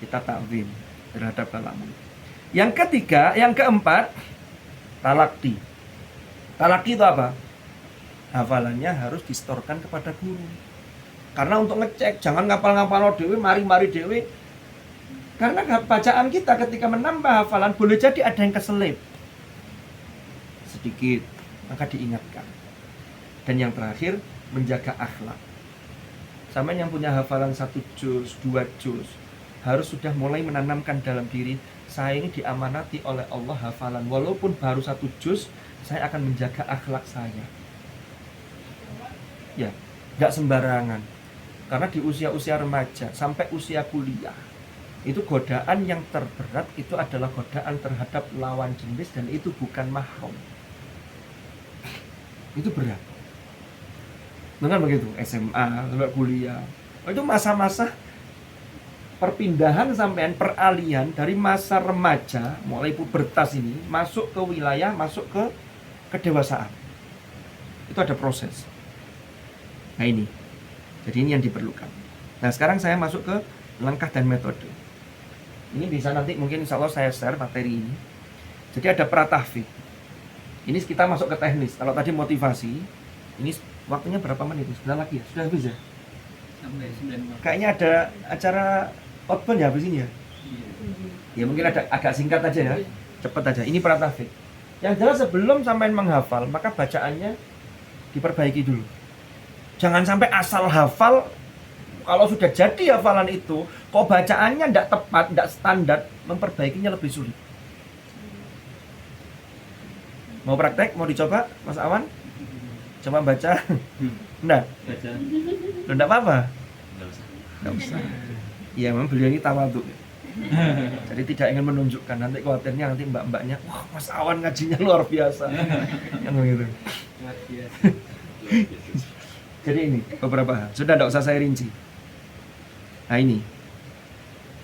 kita takzim terhadap kalamu. Yang ketiga, yang keempat, talakti. Talakti itu apa? Hafalannya harus distorkan kepada guru. Karena untuk ngecek, jangan ngapal-ngapal dewe, mari-mari dewe. Karena bacaan kita ketika menambah hafalan boleh jadi ada yang keselip sedikit, maka diingatkan. Dan yang terakhir, menjaga akhlak. Sama yang punya hafalan 1 juz, 2 juz, harus sudah mulai menanamkan dalam diri, saya ini diamanati oleh Allah hafalan. Walaupun baru 1 juz, saya akan menjaga akhlak saya. Ya, gak sembarangan. Karena di usia-usia remaja sampai usia kuliah, itu godaan yang terberat itu adalah godaan terhadap lawan jenis, dan itu bukan mahram. Itu berat. Dengan begitu, SMA, sampai kuliah. Itu masa-masa perpindahan sampean, peralihan dari masa remaja, mulai pubertas ini, masuk ke wilayah, masuk ke kedewasaan. Itu ada proses. Nah ini. Jadi ini yang diperlukan. Nah sekarang saya masuk ke langkah dan metode. Ini bisa nanti mungkin insya Allah saya share materi ini. Jadi ada pratahfidz. Ini kita masuk ke teknis. Kalau tadi motivasi, ini waktunya berapa menit? Sudah lagi ya? Sudah habis ya? Sampai 9 menit. Kayaknya ada acara outbound ya habis ini ya? Ya mungkin ada agak singkat aja ya. Cepat aja. Ini pratahfidz. Yang jelas sebelum sampai menghafal, maka bacaannya diperbaiki dulu. Jangan sampai asal hafal. Kalau sudah jadi hafalan itu, kok bacaannya tidak tepat, tidak standar, memperbaikinya lebih sulit. Mau praktek? Mau dicoba, Mas Awan? Coba baca. Enggak? Baca. Loh, enggak apa-apa? Enggak usah. Iya, memang beliau ini tawadhu. Jadi tidak ingin menunjukkan, nanti khawatirnya nanti mbak-mbaknya, wah Mas Awan ngajinya luar biasa. Yang begitu. Luar biasa. Jadi ini beberapa hal. Sudah tidak usah saya rinci. Nah ini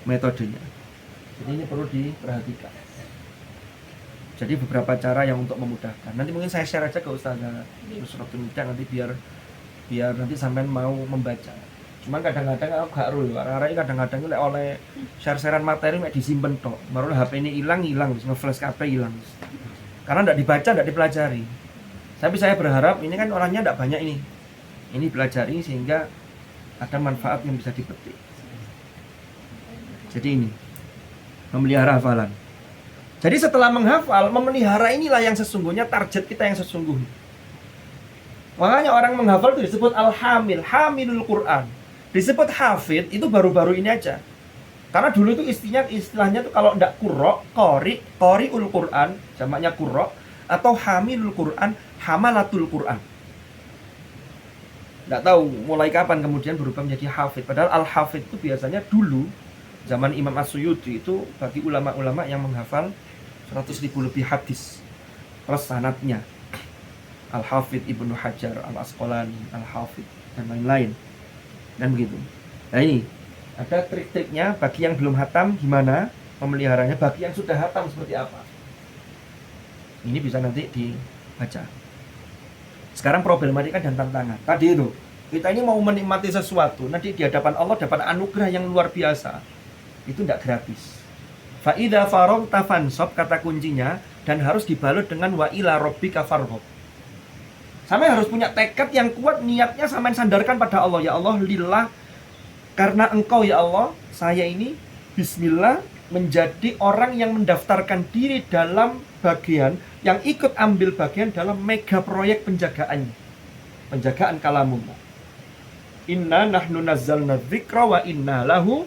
metodenya. Jadi ini perlu diperhatikan. Jadi beberapa cara yang untuk memudahkan. Nanti mungkin saya share aja ke Ustazah Nusratun Nida nanti biar nanti sampean mau membaca. Cuman kadang-kadang aku gak ru, arek kadang-kadang itu oleh share-sharean materi mek disimpen tok. Baru HP ini hilang, nge-flash kabeh hilang. Karena tidak dibaca, tidak dipelajari. Tapi saya berharap ini kan orangnya tidak banyak ini. Ini pelajari sehingga ada manfaat yang bisa dipetik. Jadi ini memelihara hafalan. Jadi setelah menghafal, memelihara inilah yang sesungguhnya target kita yang sesungguhnya. Makanya orang menghafal itu disebut al-hamil, hamilul Quran. Disebut hafid itu baru-baru ini aja. Karena dulu itu istilahnya tuh kalau ndak qurra, qari'ul Quran, jamaknya qurra, atau hamilul Quran, hamalatul Quran. Nggak tahu mulai kapan kemudian berubah menjadi hafid. Padahal al-hafid itu biasanya dulu zaman Imam As-Suyuti itu bagi ulama-ulama yang menghafal 100.000 lebih hadis plus sanadnya. Al-Hafid Ibnu Hajar, Al-Asqalani, Al-Hafid dan lain-lain. Dan begitu. Nah ini ada trik-triknya bagi yang belum hatam gimana memeliharanya, bagi yang sudah hatam seperti apa. Ini bisa nanti dibaca. Sekarang problematika dan tantangan. Tadi itu, kita ini mau menikmati sesuatu, nanti di hadapan Allah dapat anugerah yang luar biasa. Itu tidak gratis. Fa idza faragta fansab, kata kuncinya, dan harus dibalut dengan wa ila rabbika farghab. Sampai harus punya tekad yang kuat, niatnya sampai sandarkan pada Allah. Ya Allah, lillah, karena Engkau ya Allah, saya ini bismillah menjadi orang yang mendaftarkan diri dalam bagian yang ikut ambil bagian dalam mega proyek penjagaan kalamullah. Inna nahnu nazzalna dzikra wa inna lahu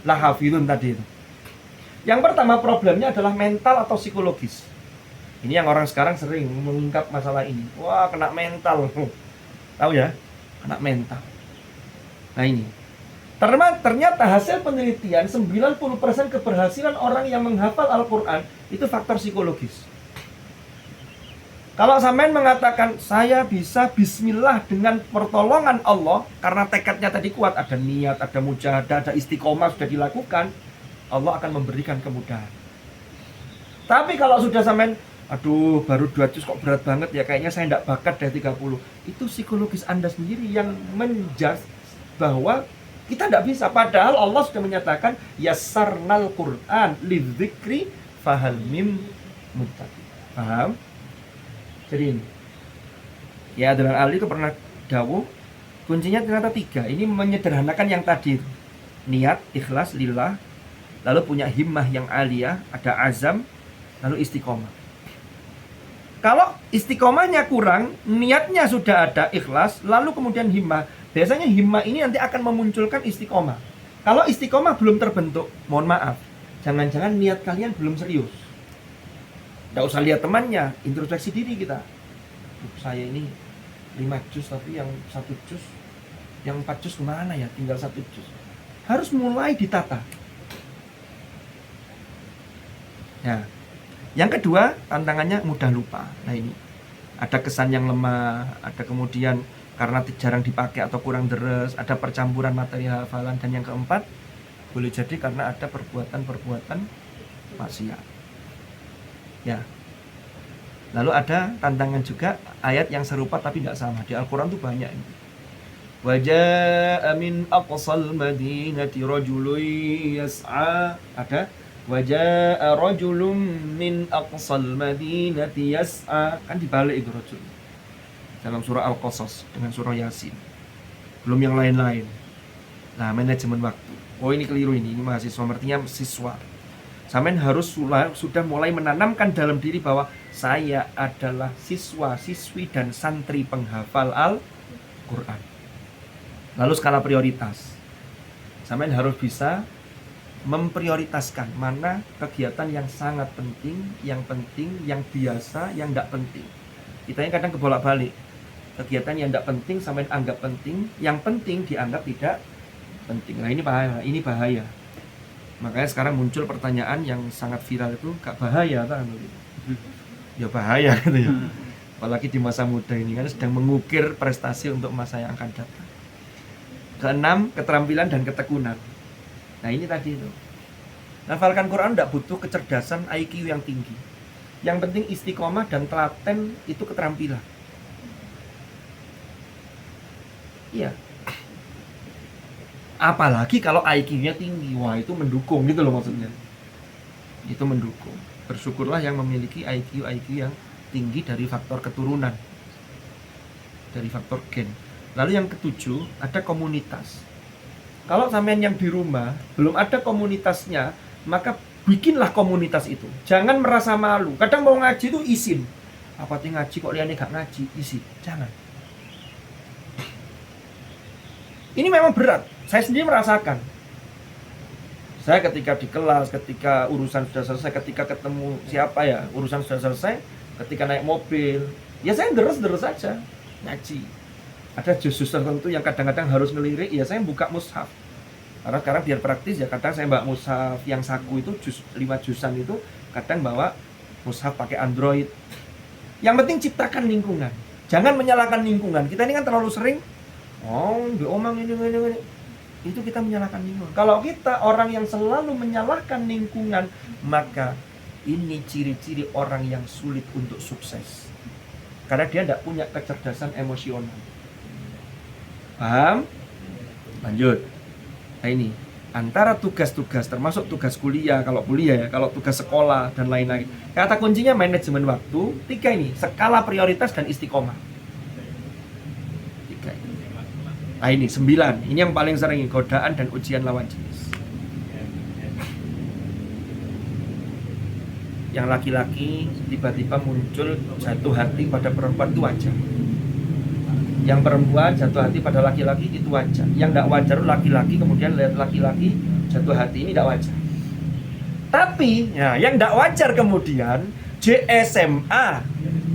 lahafizun tadi itu. Yang pertama problemnya adalah mental atau psikologis. Ini yang orang sekarang sering mengungkap masalah ini. Wah, kena mental. Tahu ya? Kena mental. Nah ini. Ternyata hasil penelitian 90% keberhasilan orang yang menghafal Al-Quran itu faktor psikologis. Kalau sampean mengatakan saya bisa bismillah dengan pertolongan Allah karena tekadnya tadi kuat, ada niat, ada mujahadah, ada istiqomah sudah dilakukan, Allah akan memberikan kemudahan. Tapi kalau sudah sampean aduh baru 2 juz kok berat banget ya, kayaknya saya tidak bakat dari 30. Itu psikologis Anda sendiri yang menjudge bahwa kita tidak bisa. Padahal Allah sudah menyatakan yassarnal Qur'an lidzikri fahal mim muttaqin. Paham? Jadi ini ya, Adnan Ali itu pernah dawuh kuncinya ternyata 3. Ini menyederhanakan yang tadi, niat, ikhlas, lillah, lalu punya himmah yang aliyah, ada azam, lalu istiqomah. Kalau istiqomahnya kurang, niatnya sudah ada, ikhlas, lalu kemudian himmah. Biasanya himmah ini nanti akan memunculkan istiqomah. Kalau istiqomah belum terbentuk, mohon maaf, jangan-jangan niat kalian belum serius. Tidak usah lihat temannya, introspeksi diri kita. Saya ini 5 juz, tapi yang 1 juz, yang 4 juz kemana ya? Tinggal 1 juz. Harus mulai ditata. Ya. Yang kedua, tantangannya mudah lupa. Nah ini, ada kesan yang lemah, ada kemudian karena jarang dipakai atau kurang deres, ada percampuran materi hafalan, dan yang keempat, boleh jadi karena ada perbuatan-perbuatan maksiat. Ya. Lalu ada tantangan juga ayat yang serupa tapi tidak sama. Di Al-Quran itu banyak. Waja'a min aqsal madinati rajulun yas'a. Ada waja'a rajulun min aqsal madinati yas'a. Kan dibalik itu rajul dalam surah Al-Qasas dengan surah Yasin. Belum yang lain-lain. Nah, manajemen waktu. Oh, ini keliru ini mahasiswa, artinya siswa. Sampean harus sudah mulai menanamkan dalam diri bahwa saya adalah siswa, siswi dan santri penghafal Al-Quran. Lalu skala prioritas. Sampean harus bisa memprioritaskan mana kegiatan yang sangat penting, yang biasa, yang tidak penting. Kita yang kadang kebolak-balik. Kegiatan yang tidak penting sampean anggap penting, yang penting dianggap tidak penting. Nah ini bahaya. Makanya sekarang muncul pertanyaan yang sangat viral itu, gak bahaya kan? Ya bahaya gitu ya. Apalagi di masa muda ini kan sedang mengukir prestasi untuk masa yang akan datang. Keenam, keterampilan dan ketekunan. Nah ini tadi itu. Menghafalkan Quran tidak butuh kecerdasan IQ yang tinggi. Yang penting istiqomah dan telaten itu keterampilan. Iya. Apalagi kalau IQ-nya tinggi, wah itu mendukung gitu loh maksudnya. Itu mendukung. Bersyukurlah yang memiliki IQ yang tinggi dari faktor keturunan, dari faktor gen. Lalu yang ketujuh, ada komunitas. Kalau sampean yang di rumah belum ada komunitasnya, maka bikinlah komunitas itu. Jangan merasa malu. Kadang mau ngaji itu izin. Apa sih ngaji kok liane gak ngaji? Izin. Jangan. Ini memang berat. Saya sendiri merasakan. Saya ketika di kelas, ketika urusan sudah selesai, ketika ketemu siapa ya, urusan sudah selesai, ketika naik mobil, ya saya deres-deres saja ngaji. Ada juz-juz tertentu yang kadang-kadang harus ngelirik, ya saya buka mushaf. Karena sekarang biar praktis ya, kadang saya bawa mushaf yang saku itu 5 juzan itu, kadang bawa mushaf pakai Android. Yang penting ciptakan lingkungan. Jangan menyalahkan lingkungan. Kita ini kan terlalu sering diomong ini. Itu kita menyalahkan lingkungan. Kalau kita orang yang selalu menyalahkan lingkungan, maka ini ciri-ciri orang yang sulit untuk sukses. Karena dia tidak punya kecerdasan emosional. Paham? Lanjut. Nah ini, antara tugas-tugas, termasuk tugas kuliah, kalau kuliah ya, kalau tugas sekolah dan lain-lain. Kata kuncinya manajemen waktu. 3 ini, skala prioritas dan istiqomah. 3 ini. Nah ini 9, ini yang paling sering, godaan dan ujian lawan jenis. Yang laki-laki tiba-tiba muncul jatuh hati pada perempuan itu wajar. Yang perempuan jatuh hati pada laki-laki itu wajar. Yang tidak wajar laki-laki kemudian lihat laki-laki jatuh hati, ini tidak wajar. Tapi ya, yang tidak wajar kemudian JSMA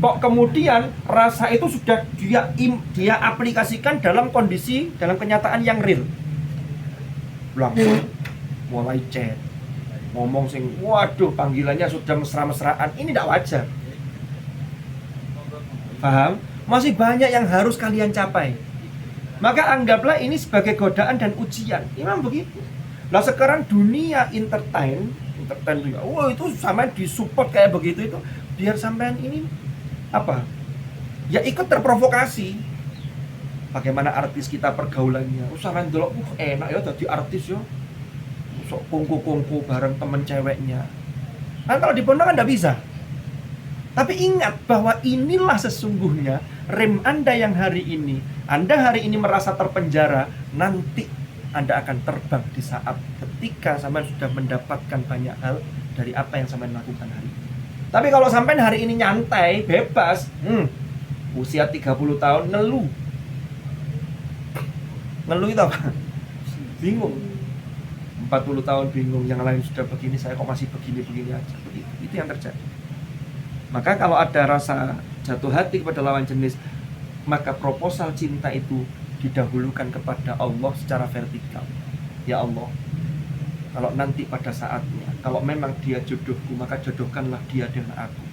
kok kemudian rasa itu sudah dia aplikasikan dalam kondisi, dalam kenyataan yang real. Langsung mulai chat, ngomong sing waduh panggilannya sudah mesra-mesraan. Ini tidak wajar. Paham? Masih banyak yang harus kalian capai. Maka anggaplah ini sebagai godaan dan ujian. Memang begitu. Nah sekarang dunia entertain juga. Wah itu sampai disupport kayak begitu itu biar sampean ini apa? Ya ikut terprovokasi. Bagaimana artis kita pergaulannya? Sampean delok enak ya jadi artis yo. Sok kungku-kungku bareng temen ceweknya. Kan kalau di pondok kan enggak bisa. Tapi ingat bahwa inilah sesungguhnya rem Anda yang hari ini. Anda hari ini merasa terpenjara, nanti Anda akan terbang di saat ketika sampean sudah mendapatkan banyak hal dari apa yang sampean lakukan hari ini. Tapi kalau sampean hari ini nyantai, bebas, usia 30 tahun ngeluh. Ngeluh itu apa? Bingung. 40 tahun bingung, yang lain sudah begini, saya kok masih begini-begini aja. Itu yang terjadi. Maka kalau ada rasa jatuh hati kepada lawan jenis, maka proposal cinta itu didahulukan kepada Allah secara vertikal. Ya Allah, kalau nanti pada saatnya, kalau memang dia jodohku, maka jodohkanlah dia dengan aku.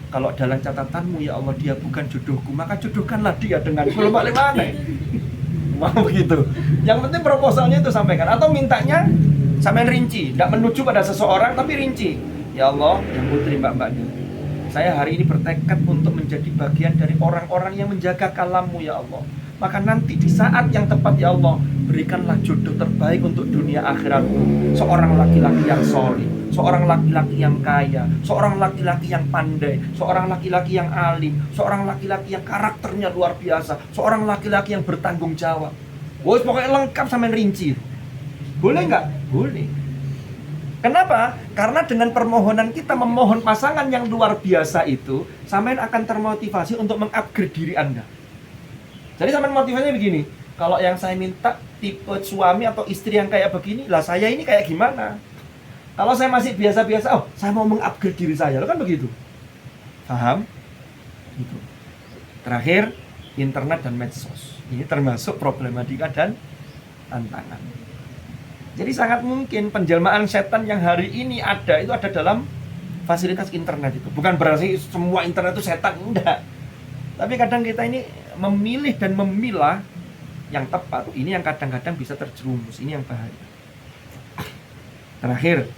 Kalau dalam catatanmu ya Allah dia bukan jodohku, maka jodohkanlah dia denganku. Balik mana? Mau begitu. Yang penting proposalnya itu sampaikan. Atau mintanya sampai rinci, tidak menuju pada seseorang tapi rinci. Ya Allah, yang putri mbak-mbaknya, saya hari ini bertekad untuk menjadi bagian dari orang-orang yang menjaga kalammu ya Allah. Maka nanti di saat yang tepat ya Allah, berikanlah jodoh terbaik untuk dunia akhiratku. Seorang laki-laki yang soleh, seorang laki-laki yang kaya, seorang laki-laki yang pandai, seorang laki-laki yang alim, seorang laki-laki yang karakternya luar biasa, seorang laki-laki yang bertanggung jawab. Wah, pokoknya lengkap sama rinci. Boleh nggak? Boleh. Kenapa? Karena dengan permohonan kita memohon pasangan yang luar biasa itu, sampean akan termotivasi untuk mengupgrade diri Anda. Jadi sampean motivasinya begini, kalau yang saya minta tipe suami atau istri yang kayak begini, lah saya ini kayak gimana? Kalau saya masih biasa-biasa, oh saya mau mengupgrade diri saya, lo kan begitu. Paham? Gitu. Terakhir, internet dan medsos. Ini termasuk problematika dan tantangan. Jadi sangat mungkin penjelmaan setan yang hari ini ada, itu ada dalam fasilitas internet itu. Bukan berarti semua internet itu setan, enggak. Tapi kadang kita ini memilih dan memilah yang tepat. Ini yang kadang-kadang bisa terjerumus, ini yang bahaya. Terakhir,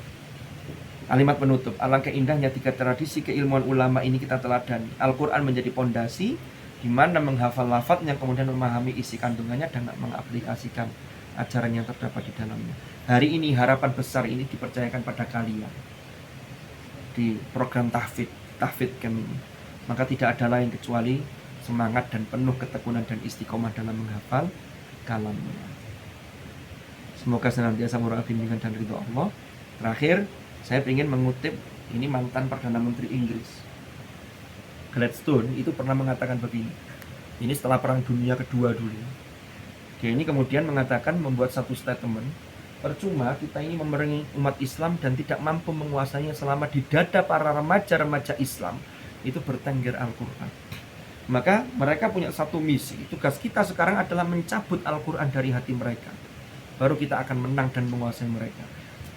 kalimat penutup. Alangkah indahnya 3 tradisi keilmuan ulama ini kita teladani. Al-Quran menjadi pondasi, di mana menghafal lafadznya, kemudian memahami isi kandungannya dan mengaplikasikan ajaran yang terdapat di dalamnya. Hari ini harapan besar ini dipercayakan pada kalian di program tahfidz kami ini. Maka tidak ada lain kecuali semangat dan penuh ketekunan dan istiqomah dalam menghafal kalamnya. Semoga senantiasa murah bimbingan dan ridho Allah. Terakhir, saya ingin mengutip ini mantan Perdana Menteri Inggris Gladstone itu pernah mengatakan begini. Ini setelah Perang Dunia Kedua dulu. Dia ini kemudian mengatakan, membuat satu statement, percuma kita ini memerangi umat Islam dan tidak mampu menguasainya selama di dada para remaja-remaja Islam itu bertengger Al-Quran. Maka mereka punya satu misi. Tugas kita sekarang adalah mencabut Al-Quran dari hati mereka. Baru kita akan menang dan menguasai mereka.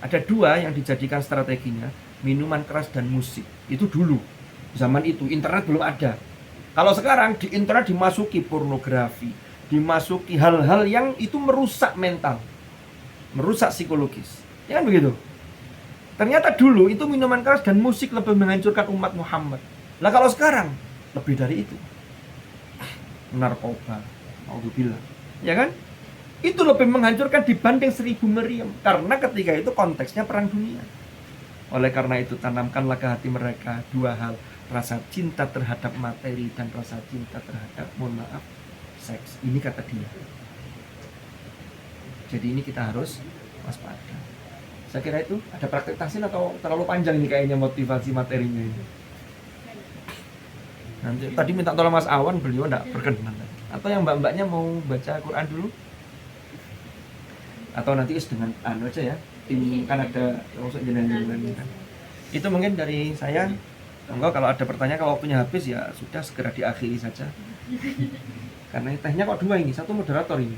Ada 2 yang dijadikan strateginya, minuman keras dan musik. Itu dulu, zaman itu, internet belum ada. Kalau sekarang di internet dimasuki pornografi, dimasuki hal-hal yang itu merusak mental, merusak psikologis. Ya kan begitu? Ternyata dulu itu minuman keras dan musik lebih menghancurkan umat Muhammad. Nah kalau sekarang lebih dari itu, narkoba, naudzubillah, ya kan? Itu lebih menghancurkan dibanding 1000 meriam. Karena ketika itu konteksnya perang dunia. Oleh karena itu tanamkanlah ke hati mereka 2 hal, rasa cinta terhadap materi dan rasa cinta terhadap, mohon maaf, seks. Ini kata dia. Jadi ini kita harus waspada. Saya kira itu ada praktek tahsin atau terlalu panjang ini kayaknya motivasi materinya ini. Nanti tadi minta tolong Mas Awan, beliau enggak berkenan. Atau yang mbak-mbaknya mau baca Quran dulu? Atau nanti dengan aja ya. tim Kanada termasuk jenengan kan. Itu mungkin dari saya. Monggo kalau ada pertanyaan, kalau waktunya habis ya sudah segera diakhiri saja. Karena tehnya kok dua ini, satu moderator ini.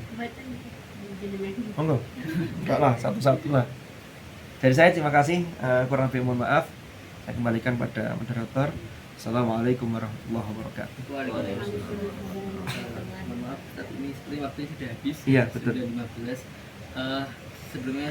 Monggo. Enggak lah, satu-satu lah. Dari saya terima kasih, kurang lebih mohon maaf. Saya kembalikan pada moderator. Assalamualaikum warahmatullahi wabarakatuh. Waalaikumsalam. Mohon maaf, saat ini seperti waktunya sudah habis. Iya, betul. Sudah 15. Sebelumnya